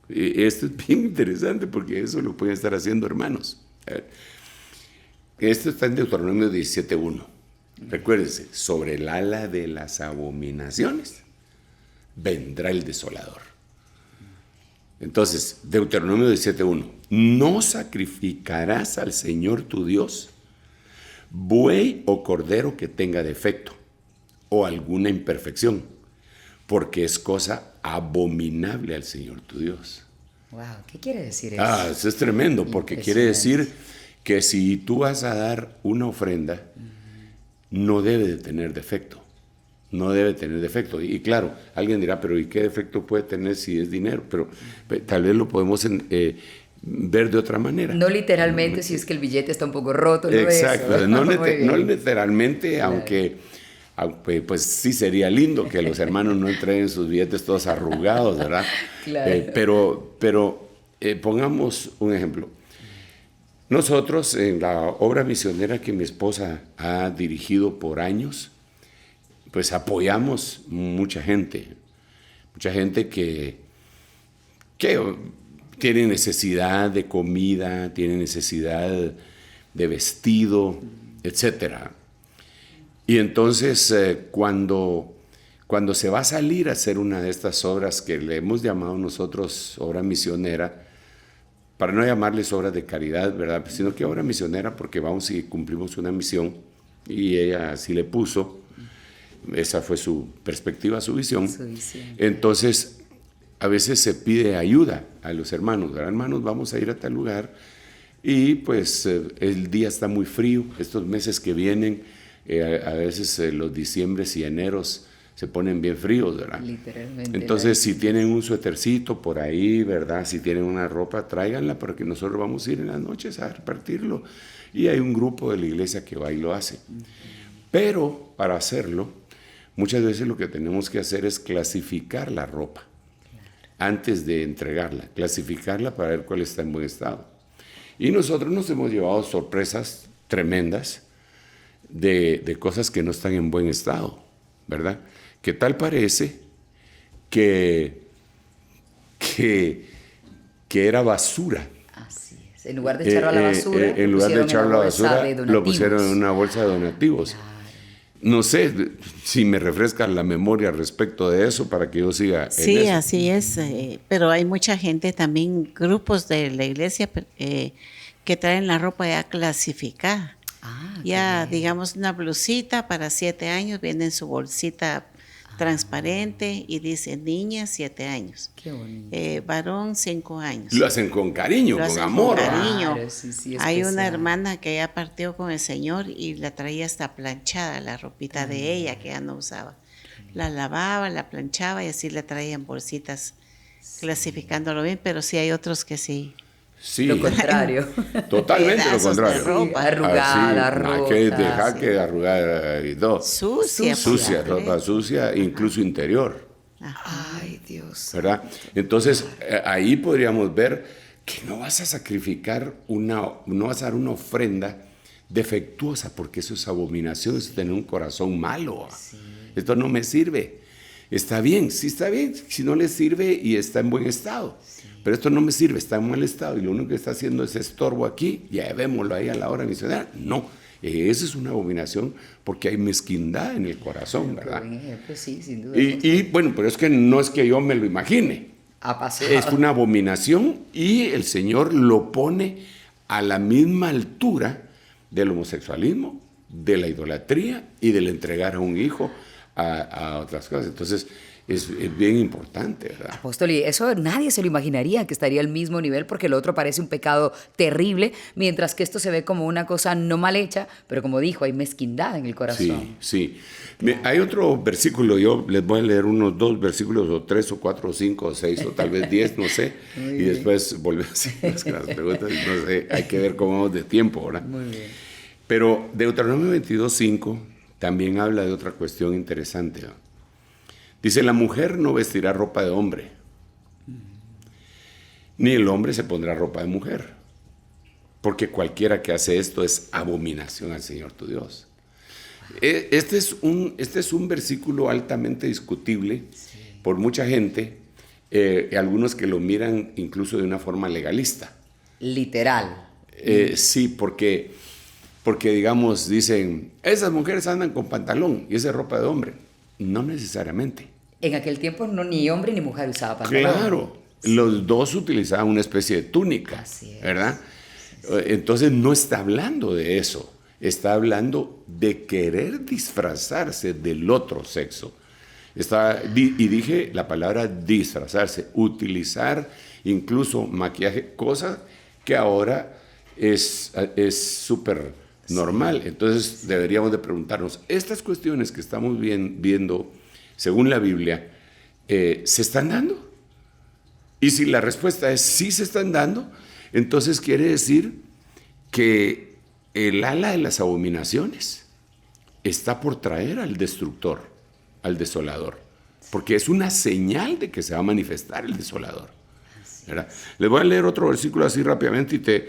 E: Esto es bien interesante porque eso lo pueden estar haciendo hermanos. Esto está en Deuteronomio 17:1. Recuérdense, sobre el ala de las abominaciones vendrá el desolador. Entonces, Deuteronomio 17:1. No sacrificarás al Señor tu Dios buey o cordero que tenga defecto o alguna imperfección, porque es cosa abominable al Señor tu Dios.
D: Wow, ¿qué quiere decir eso?
E: Eso es tremendo, porque quiere decir que si tú vas a dar una ofrenda, no debe de tener defecto. No debe tener defecto. Y claro, alguien dirá, pero ¿y qué defecto puede tener si es dinero? Pero tal vez lo podemos ver de otra manera.
D: No literalmente, si es que el billete está un poco roto.
E: Exacto,
D: eso.
E: no literalmente, sí. aunque pues sí sería lindo que los hermanos no entreguen sus billetes todos arrugados, ¿verdad?
D: Claro.
E: Pero pongamos un ejemplo. Nosotros, en la obra misionera que mi esposa ha dirigido por años, pues apoyamos mucha gente que que tienen necesidad de comida, tienen necesidad de vestido, etcétera. Y entonces cuando se va a salir a hacer una de estas obras que le hemos llamado nosotros obra misionera, para no llamarles obras de caridad, ¿verdad? Sino que obra misionera, porque vamos y cumplimos una misión, y ella así le puso, esa fue su perspectiva, su visión. Entonces, a veces se pide ayuda a los hermanos, ¿verdad? Hermanos, vamos a ir a tal lugar, y pues el día está muy frío, estos meses que vienen, a veces los diciembres y eneros se ponen bien fríos, ¿verdad?
D: Literalmente.
E: Entonces, si tienen un suétercito por ahí, ¿verdad? Si tienen una ropa, tráiganla, porque nosotros vamos a ir en las noches a repartirlo. Y hay un grupo de la iglesia que va y lo hace. Pero para hacerlo, muchas veces lo que tenemos que hacer es clasificar la ropa antes de entregarla, clasificarla para ver cuál está en buen estado. Y nosotros nos hemos llevado sorpresas tremendas de cosas que no están en buen estado, ¿verdad? Que tal parece que era basura.
D: Así es. En lugar de echarlo a la basura,
E: en lugar de echarlo a la basura, lo pusieron en una bolsa de donativos. Claro. No sé si me refresca la memoria respecto de eso para que yo siga.
F: Sí, así es. Pero hay mucha gente también, grupos de la iglesia que traen la ropa ya clasificada. Ya, digamos, una blusita para 7 años, viene en su bolsita transparente y dice niña 7 años. Qué bonito. Varón 5 años.
E: Lo hacen con cariño, con amor.
F: Con cariño.
D: Claro, sí,
F: hay una hermana que ya partió con el Señor y la traía hasta planchada, la ropita de ella que ya no usaba. La lavaba, la planchaba y así le traían bolsitas clasificándolo bien, pero sí hay otros que sí.
E: Sí,
D: lo contrario.
E: Totalmente lo contrario.
D: Ropa arrugada, rota.
E: Hay que dejar que arrugada y todo. Sucia, ropa sucia, incluso interior.
D: Ay, Dios.
E: ¿Verdad? Entonces, ahí podríamos ver que no vas a sacrificar no vas a dar una ofrenda defectuosa, porque eso es abominación, es tener un corazón malo. Sí. Esto no me sirve. Está bien, sí está bien, si no le sirve y está en buen estado. Sí. Pero esto no me sirve, está en mal estado y lo único que está haciendo es estorbo aquí, ya vémoslo ahí a la hora misionera. No, esa es una abominación porque hay mezquindad en el corazón, ¿verdad?
D: Pues sí, sin duda.
E: Y bueno, pero es que no es que yo me lo imagine. Es una abominación y el Señor lo pone a la misma altura del homosexualismo, de la idolatría y del entregar a un hijo a otras cosas. Entonces, es bien importante, ¿verdad?
D: Apóstol, y eso nadie se lo imaginaría que estaría al mismo nivel, porque lo otro parece un pecado terrible, mientras que esto se ve como una cosa no mal hecha, pero como dijo, hay mezquindad en el corazón.
E: Sí. Hay otro versículo, yo les voy a leer unos 2 versículos, o 3, o 4, o 5, o 6, o tal vez 10, no sé, y después volvemos a hacer las preguntas, no sé, hay que ver cómo vamos de tiempo, ¿verdad?
D: Muy bien.
E: Pero Deuteronomio 22:5 también habla de otra cuestión interesante, ¿no? Dice, la mujer no vestirá ropa de hombre, ni el hombre se pondrá ropa de mujer, porque cualquiera que hace esto es abominación al Señor tu Dios. Este es un versículo altamente discutible por mucha gente, algunos que lo miran incluso de una forma legalista.
D: Literal.
E: Sí, porque digamos, dicen, esas mujeres andan con pantalón y esa es ropa de hombre. No necesariamente.
D: En aquel tiempo ni hombre ni mujer usaba pantalón.
E: Claro, los dos utilizaban una especie de túnica, ¿verdad? Sí. Entonces no está hablando de eso, está hablando de querer disfrazarse del otro sexo. Y dije la palabra disfrazarse, utilizar incluso maquillaje, cosa que ahora es súper normal. Entonces deberíamos de preguntarnos, estas cuestiones que estamos viendo según la Biblia, ¿se están dando? Y si la respuesta es sí se están dando, entonces quiere decir que el ala de las abominaciones está por traer al destructor, al desolador, porque es una señal de que se va a manifestar el desolador, ¿verdad? Les voy a leer otro versículo así rápidamente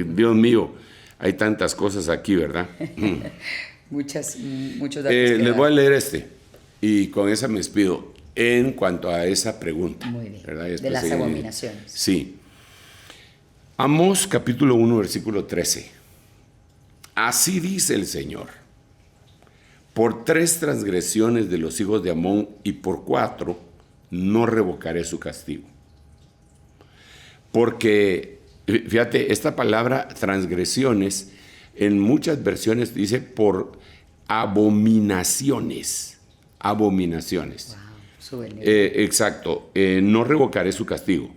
E: Dios mío, hay tantas cosas aquí, ¿verdad?
D: Muchos datos.
E: Les voy a leer y con esa me despido. en cuanto a esa pregunta.
D: Muy bien.
E: ¿Verdad?
D: De las abominaciones.
E: Sí. Amós capítulo 1, versículo 13. Así dice el Señor: por 3 transgresiones de los hijos de Amón y por 4 no revocaré su castigo. Porque, fíjate, esta palabra transgresiones en muchas versiones dice por abominaciones. Abominaciones.
D: Wow, sube el nivel.
E: Exacto, no revocaré su castigo.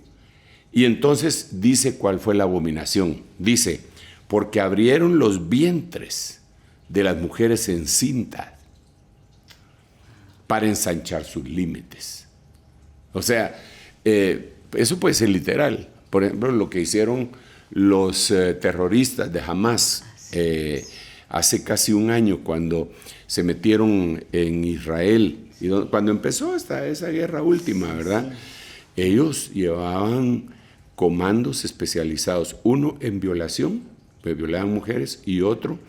E: Y entonces dice cuál fue la abominación. Dice, porque abrieron los vientres de las mujeres encintas para ensanchar sus límites. O sea, eso puede ser literal. Por ejemplo, lo que hicieron los terroristas de Hamas hace casi un año, cuando se metieron en Israel, y cuando empezó esa guerra última, ¿verdad? Sí. Ellos llevaban comandos especializados, uno en violación, pues violaban mujeres, y otro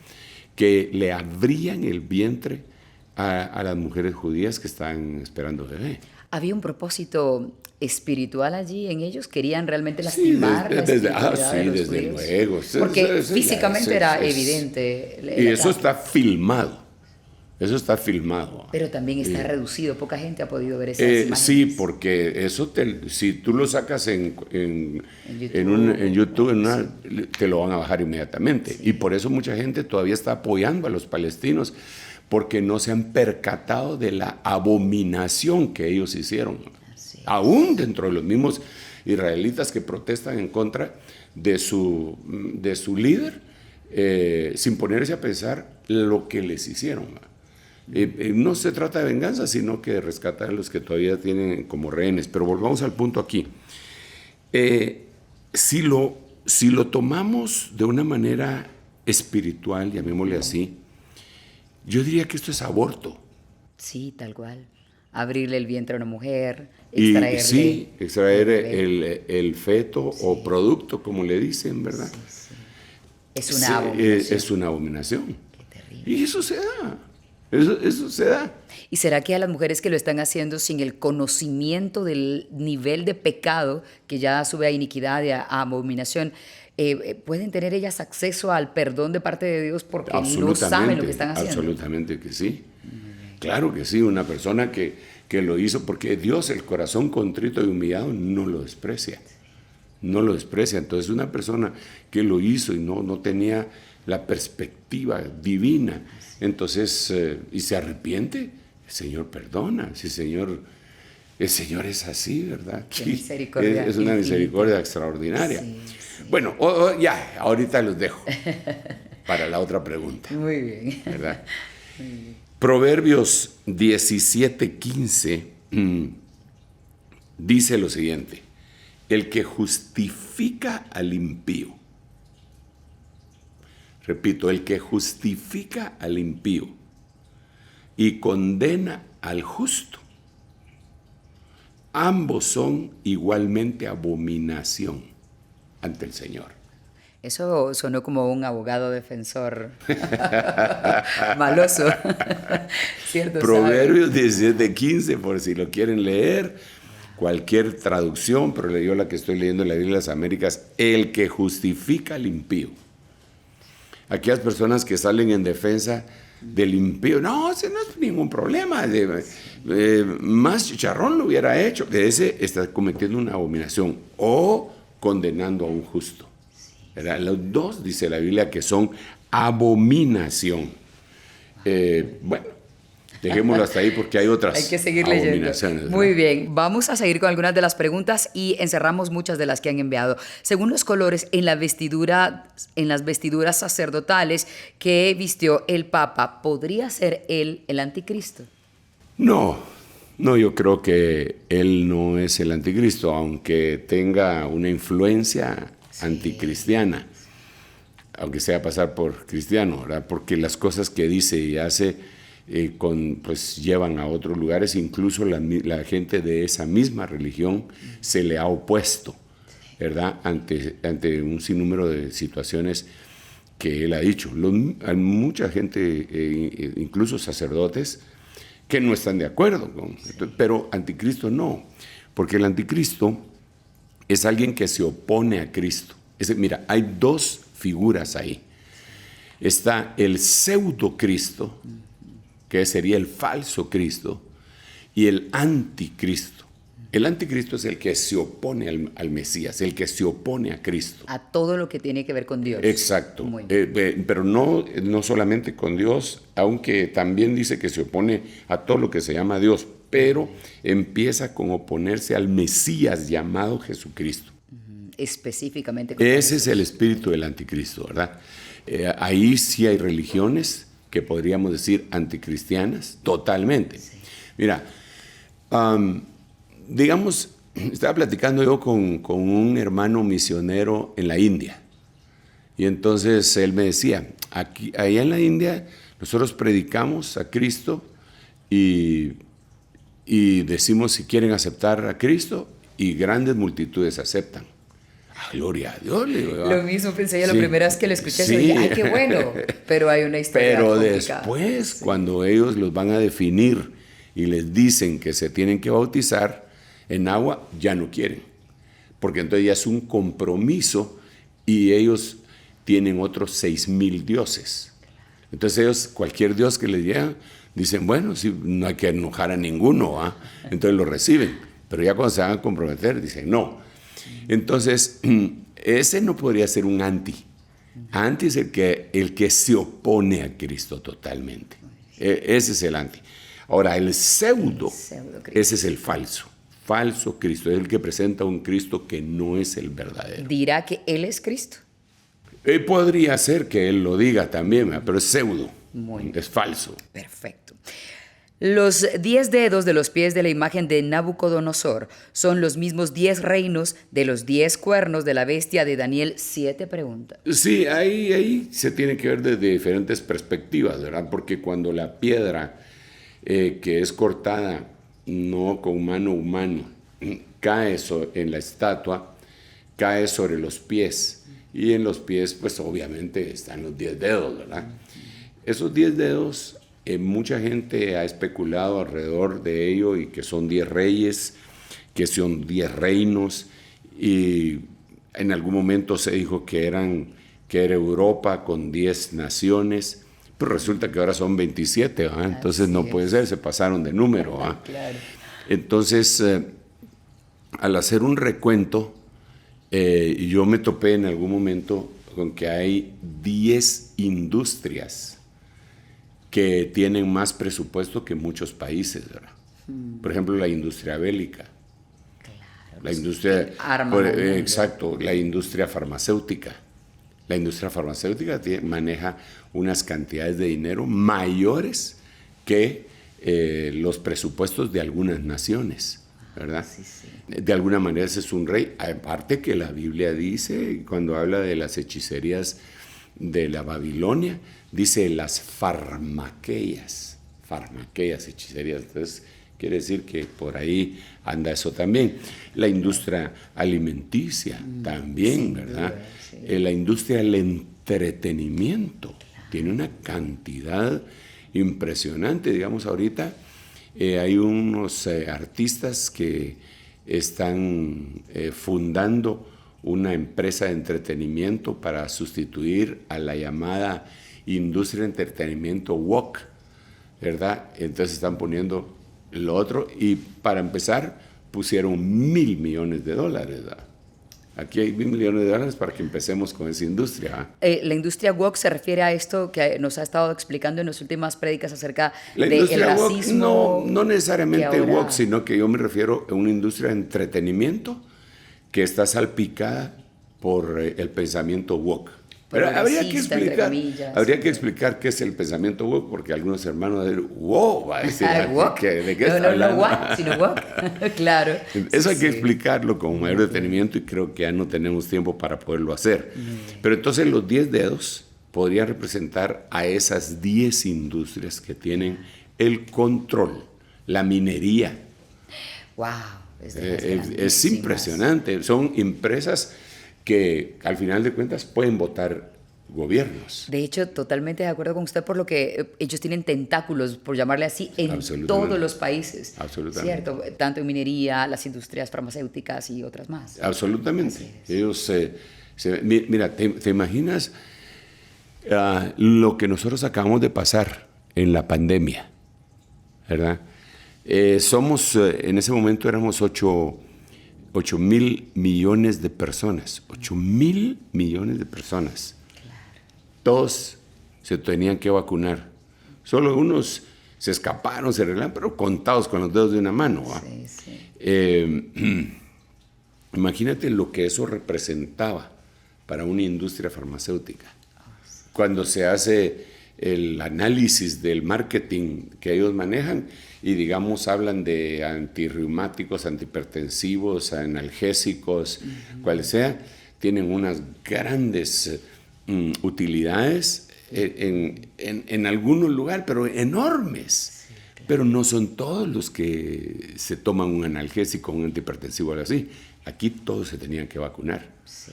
E: que le abrían el vientre a las mujeres judías que estaban esperando bebé.
D: ¿Había un propósito espiritual allí en ellos? ¿Querían realmente lastimar la espiritualidad de los
E: desde
D: judíos?
E: luego.
D: Porque físicamente era evidente.
E: Y eso está filmado. Eso está filmado.
D: Pero también está reducido. Poca gente ha podido ver esas imágenes.
E: Sí, porque eso, si tú lo sacas en YouTube, te lo van a bajar inmediatamente. Sí. Y por eso mucha gente todavía está apoyando a los palestinos, porque no se han percatado de la abominación que ellos hicieron. Aún dentro de los mismos israelitas que protestan en contra de su líder, sin ponerse a pensar lo que les hicieron. No se trata de venganza, sino que de rescatar a los que todavía tienen como rehenes. Pero volvamos al punto aquí. Si lo tomamos de una manera espiritual, llamémosle así, yo diría que esto es aborto.
D: Sí, tal cual. Abrirle el vientre a una mujer,
E: extraer el feto, sí, o producto, como le dicen, ¿verdad?
D: Sí, sí. Es una abominación.
E: Es una abominación.
D: Qué terrible.
E: Y eso se da. Eso se da.
D: ¿Y será que a las mujeres que lo están haciendo sin el conocimiento del nivel de pecado que ya sube a iniquidad y a abominación, pueden tener ellas acceso al perdón de parte de Dios porque no saben lo que están haciendo?
E: Absolutamente que sí. Claro que sí, una persona que lo hizo, porque Dios, el corazón contrito y humillado, no lo desprecia. No lo desprecia. Entonces, una persona que lo hizo y no tenía la perspectiva divina, entonces, y se arrepiente, el Señor perdona. Si el Señor es así, ¿verdad?
D: Misericordia
E: es una misericordia extraordinaria. Sí, sí. Bueno, ya, ahorita los dejo para la otra pregunta.
D: Muy bien.
E: ¿Verdad? Muy bien. Proverbios 17:15 dice lo siguiente: el que justifica al impío, repito, el que justifica al impío y condena al justo, ambos son igualmente abominación ante el Señor.
D: Eso sonó como un abogado defensor maloso. ¿Cierto?
E: Proverbios 17:15, por si lo quieren leer, cualquier traducción, pero leyó la que estoy leyendo en la Biblia de las Américas: el que justifica al impío. Aquellas personas que salen en defensa del impío, no, ese no es ningún problema, más chicharrón lo hubiera hecho, que ese está cometiendo una abominación o condenando a un justo. Los dos, dice la Biblia, que son abominación. Bueno, dejémoslo hasta ahí porque hay otras
D: hay que seguir
E: abominaciones.
D: Leyendo. Muy bien, vamos a seguir con algunas de las preguntas y encerramos muchas de las que han enviado. Según los colores en las vestiduras sacerdotales que vistió el Papa, ¿podría ser él el anticristo?
E: No, yo creo que él no es el anticristo, aunque tenga una influencia anticristiana, aunque sea pasar por cristiano, ¿verdad? Porque las cosas que dice y hace pues llevan a otros lugares. Incluso la gente de esa misma religión se le ha opuesto, ¿verdad? Ante un sinnúmero de situaciones que él ha dicho. Hay mucha gente, incluso sacerdotes, que no están de acuerdo con, pero anticristo no, porque el anticristo es alguien que se opone a Cristo. Mira, hay dos figuras ahí. Está el pseudo Cristo, que sería el falso Cristo, y el anticristo. El anticristo es el que se opone al Mesías, el que se opone a Cristo.
D: A todo lo que tiene que ver con Dios.
E: Exacto. Pero no solamente con Dios, aunque también dice que se opone a todo lo que se llama Dios, pero empieza con oponerse al Mesías llamado Jesucristo.
D: Específicamente.
E: Ese es el espíritu del anticristo, ¿verdad? Ahí sí hay religiones que podríamos decir anticristianas, totalmente. Sí. Mira, digamos, estaba platicando yo con un hermano misionero en la India, y entonces él me decía, allá en la India nosotros predicamos a Cristo y decimos si quieren aceptar a Cristo, y grandes multitudes aceptan. Gloria a Dios.
D: Lo mismo pensé yo la primera vez que lo escuché. Sí. Dije, ay, qué bueno, pero hay una historia
E: Pero
D: complicada.
E: Después, sí, cuando ellos los van a definir y les dicen que se tienen que bautizar en agua, ya no quieren, porque entonces ya es un compromiso y ellos tienen otros 6,000 dioses. Entonces ellos, cualquier dios que les llega, dicen, bueno, sí, no hay que enojar a ninguno, ¿eh? Entonces lo reciben, pero ya cuando se van a comprometer, dicen no. Entonces, ese no podría ser un anti. Anti es el que se opone a Cristo totalmente. Ese es el anti. Ahora, el pseudo ese es el falso. Falso Cristo, es el que presenta un Cristo que no es el verdadero.
D: ¿Dirá que Él es Cristo?
E: Podría ser que Él lo diga también, pero es pseudo, es falso.
D: Perfecto. Los 10 dedos de los pies de la imagen de Nabucodonosor son los mismos 10 reinos de los 10 cuernos de la bestia de Daniel 7 preguntas.
E: Sí, ahí se tiene que ver desde diferentes perspectivas, ¿verdad? Porque cuando la piedra que es cortada no con mano humana cae en la estatua, cae sobre los pies, y en los pies pues obviamente están los 10 dedos, ¿verdad? Esos 10 dedos, mucha gente ha especulado alrededor de ello, y que son 10 reyes, que son 10 reinos, y en algún momento se dijo que era Europa con 10 naciones, pero resulta que ahora son 27, ¿verdad? Entonces no puede ser, se pasaron de número, ¿verdad? Claro. Entonces, al hacer un recuento, yo me topé en algún momento con que hay 10 industrias que tienen más presupuesto que muchos países, ¿verdad? Por ejemplo, la industria bélica, claro, la industria, exacto, la industria farmacéutica. La industria farmacéutica maneja unas cantidades de dinero mayores que los presupuestos de algunas naciones, ¿verdad? Sí, sí. De alguna manera ese es un rey, aparte que la Biblia dice, cuando habla de las hechicerías de la Babilonia, dice las farmaqueas, hechicerías. Entonces quiere decir que por ahí anda eso también. La industria alimenticia también, sí, ¿verdad? Sí. La industria del entretenimiento tiene una cantidad impresionante. Digamos, ahorita hay unos artistas que están fundando una empresa de entretenimiento para sustituir a la llamada industria de entretenimiento woke, ¿verdad? Entonces están poniendo lo otro, y para empezar pusieron $1,000 millones, ¿verdad? Aquí hay $1,000 millones para que empecemos con esa industria.
D: La industria woke se refiere a esto que nos ha estado explicando en las últimas prédicas acerca del racismo.
E: No necesariamente woke, sino que yo me refiero a una industria de entretenimiento que está salpicada por el pensamiento woke. Pero habría que explicar qué es el pensamiento woke, porque algunos hermanos van a decir, wow, va a decir, ¿de qué está hablando?
D: No woke, sino woke, claro.
E: Eso hay que explicarlo con mayor detenimiento, y creo que ya no tenemos tiempo para poderlo hacer. Pero entonces los 10 dedos podrían representar a esas 10 industrias que tienen el control, la minería.
D: ¡Wow!
E: Es impresionante. Son empresas que al final de cuentas pueden botar gobiernos.
D: De hecho, totalmente de acuerdo con usted por lo que ellos tienen tentáculos, por llamarle así, en todos los países.
E: Absolutamente.
D: ¿Cierto? Tanto en minería, las industrias farmacéuticas y otras más.
E: Absolutamente. Ellos, mira, ¿te imaginas lo que nosotros acabamos de pasar en la pandemia? ¿Verdad? En ese momento éramos 8,000 millones de personas. 8,000 millones de personas. Todos se tenían que vacunar. Solo unos se escaparon, se arreglaron, pero contados con los dedos de una mano.
D: Sí, sí.
E: Imagínate lo que eso representaba para una industria farmacéutica. Cuando se hace el análisis del marketing que ellos manejan y, digamos, hablan de antirreumáticos, antihipertensivos, analgésicos, cual sea, tienen unas grandes utilidades en algunos lugares, pero enormes. Pero no son todos los que se toman un analgésico, un antihipertensivo o algo así. Aquí todos se tenían que vacunar.
D: Sí.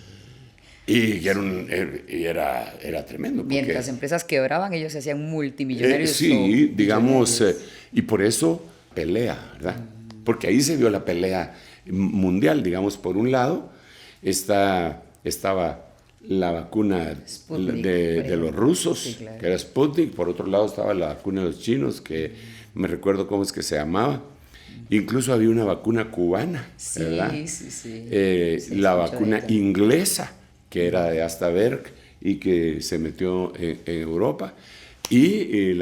E: Y era tremendo.
D: Mientras las empresas quebraban, ellos se hacían multimillonarios.
E: Sí, digamos, y por eso pelea, ¿verdad? Porque ahí se vio la pelea mundial, digamos, por un lado estaba la vacuna
D: Sputnik,
E: de los rusos,
D: sí, claro,
E: que era Sputnik, por otro lado estaba la vacuna de los chinos, que me recuerdo cómo es que se llamaba. Incluso había una vacuna cubana, ¿verdad?
D: Sí.
E: La vacuna inglesa, que era de Astrazeneca y que se metió en Europa, y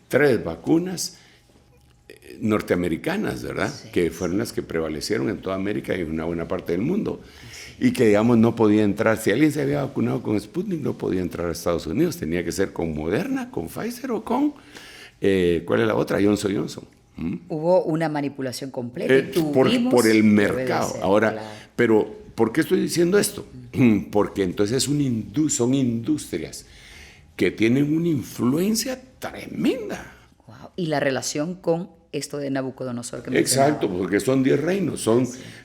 E: 3 vacunas norteamericanas, ¿verdad? Sí, que fueron las que prevalecieron en toda América y en una buena parte del mundo. Y que, digamos, no podía entrar. Si alguien se había vacunado con Sputnik, no podía entrar a Estados Unidos. Tenía que ser con Moderna, con Pfizer o con... ¿cuál es la otra? Johnson.
D: Hubo una manipulación completa.
E: Por el mercado. Ahora,
D: claro.
E: Pero, ¿por qué estoy diciendo esto? Porque entonces son industrias que tienen una influencia tremenda.
D: Wow. Y la relación con esto de Nabucodonosor que
E: Exacto, porque son 10 reinos,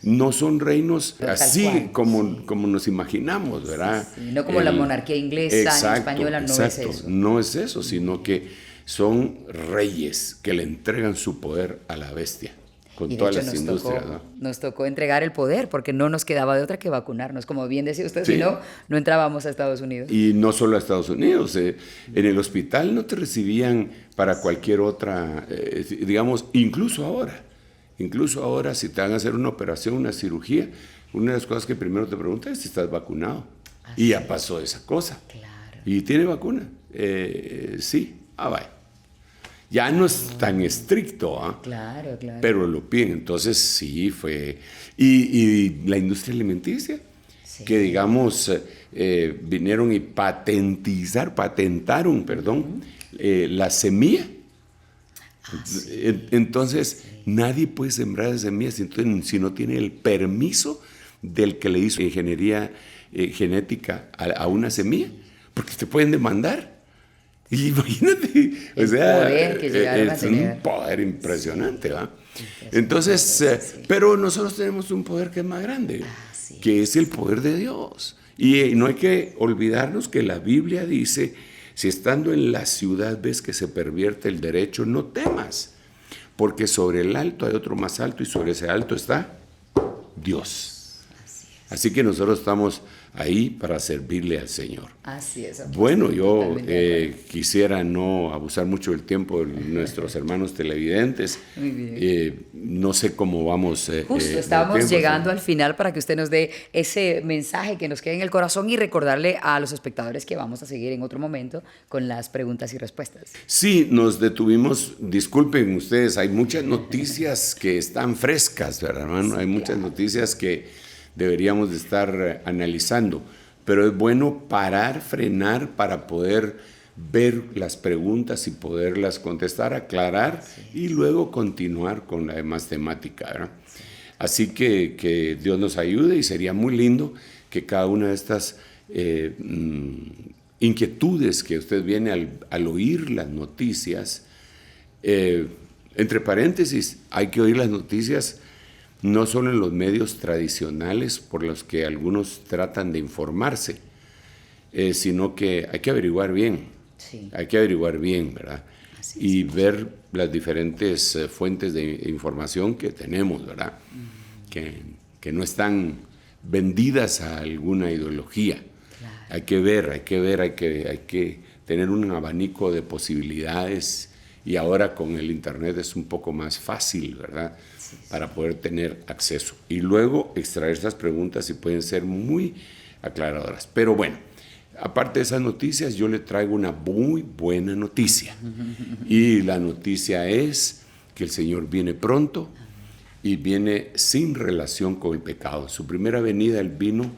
E: no son reinos así como nos imaginamos, ¿verdad?
D: Sí. No como la monarquía inglesa, española, no es eso.
E: No es eso, sino que son reyes que le entregan su poder a la bestia. Con todas las industrias, ¿no?
D: Nos tocó entregar el poder porque no nos quedaba de otra que vacunarnos. Como bien decía usted,
E: sí.
D: Si no entrábamos a Estados Unidos.
E: Y no solo a Estados Unidos. En el hospital no te recibían para cualquier otra, digamos, incluso ahora, si te van a hacer una operación, una cirugía, una de las cosas que primero te preguntan es si estás vacunado. Y ya pasó esa cosa.
D: Claro.
E: ¿Y tiene vacuna? Sí. Vaya. Ya no es tan estricto,
D: Claro.
E: Pero lo piden. Entonces sí fue. Y la industria alimenticia, sí. Que digamos vinieron y patentaron, la semilla. Sí. Entonces nadie puede sembrar semillas si no tiene el permiso del que le hizo ingeniería genética a una semilla, porque te pueden demandar. Y imagínate, es un poder impresionante, ¿va? Entonces, pero nosotros tenemos un poder que es más grande, que es el poder de Dios. Y no hay que olvidarnos que la Biblia dice, si estando en la ciudad ves que se pervierte el derecho, no temas, porque sobre el alto hay otro más alto y sobre ese alto está Dios. Así que nosotros estamos ahí para servirle al Señor.
D: Así es.
E: Bueno, yo quisiera no abusar mucho del tiempo de nuestros hermanos televidentes.
D: Muy bien.
E: No sé cómo vamos.
D: Justo, estábamos llegando al final para que usted nos dé ese mensaje que nos quede en el corazón y recordarle a los espectadores que vamos a seguir en otro momento con las preguntas y respuestas.
E: Sí, nos detuvimos. Disculpen ustedes, hay muchas noticias que están frescas, ¿verdad, hermano? Hay muchas noticias que deberíamos de estar analizando, pero es bueno parar, frenar para poder ver las preguntas y poderlas contestar, aclarar y luego continuar con la demás temática, ¿verdad? Así que Dios nos ayude y sería muy lindo que cada una de estas inquietudes que usted viene al oír las noticias, entre paréntesis, hay que oír las noticias no solo en los medios tradicionales por los que algunos tratan de informarse, sino que hay que averiguar bien.
D: Sí.
E: Hay que averiguar bien, ¿verdad? Y ver las diferentes fuentes de información que tenemos, ¿verdad? Que no están vendidas a alguna ideología. Claro. Hay que tener un abanico de posibilidades, y ahora con el internet es un poco más fácil, ¿verdad? Sí. Para poder tener acceso. Y luego extraer estas preguntas y pueden ser muy aclaradoras. Pero bueno, aparte de esas noticias, yo le traigo una muy buena noticia. Y la noticia es que el Señor viene pronto y viene sin relación con el pecado. Su primera venida Él vino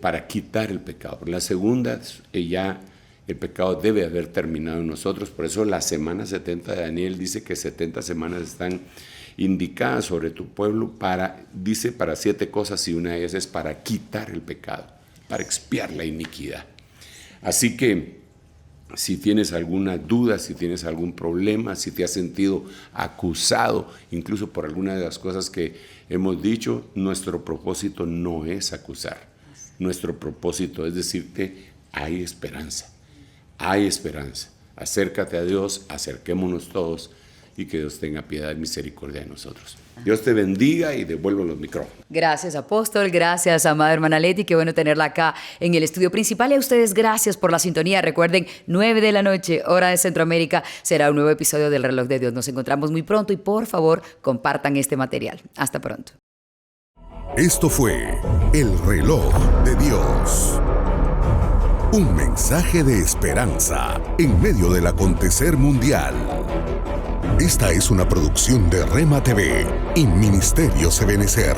E: para quitar el pecado. La segunda, ya el pecado debe haber terminado en nosotros. Por eso la semana 70 de Daniel dice que 70 semanas están indicadas sobre tu pueblo dice para 7 cosas, y una de ellas es para quitar el pecado, para expiar la iniquidad. Así que si tienes alguna duda, si tienes algún problema, si te has sentido acusado, incluso por alguna de las cosas que hemos dicho, nuestro propósito no es acusar. Nuestro propósito es decirte, hay esperanza, hay esperanza. Acércate a Dios, acerquémonos todos, y que Dios tenga piedad y misericordia de nosotros. Dios te bendiga, y devuelvo los micrófonos.
D: Gracias, apóstol. Gracias, amada hermana Leti. Qué bueno tenerla acá en el estudio principal. Y a ustedes, gracias por la sintonía. Recuerden, 9 de la noche, hora de Centroamérica, será un nuevo episodio del Reloj de Dios. Nos encontramos muy pronto, y por favor, compartan este material. Hasta pronto.
B: Esto fue El Reloj de Dios. Un mensaje de esperanza en medio del acontecer mundial. Esta es una producción de Rema TV y Ministerio Ebenecer.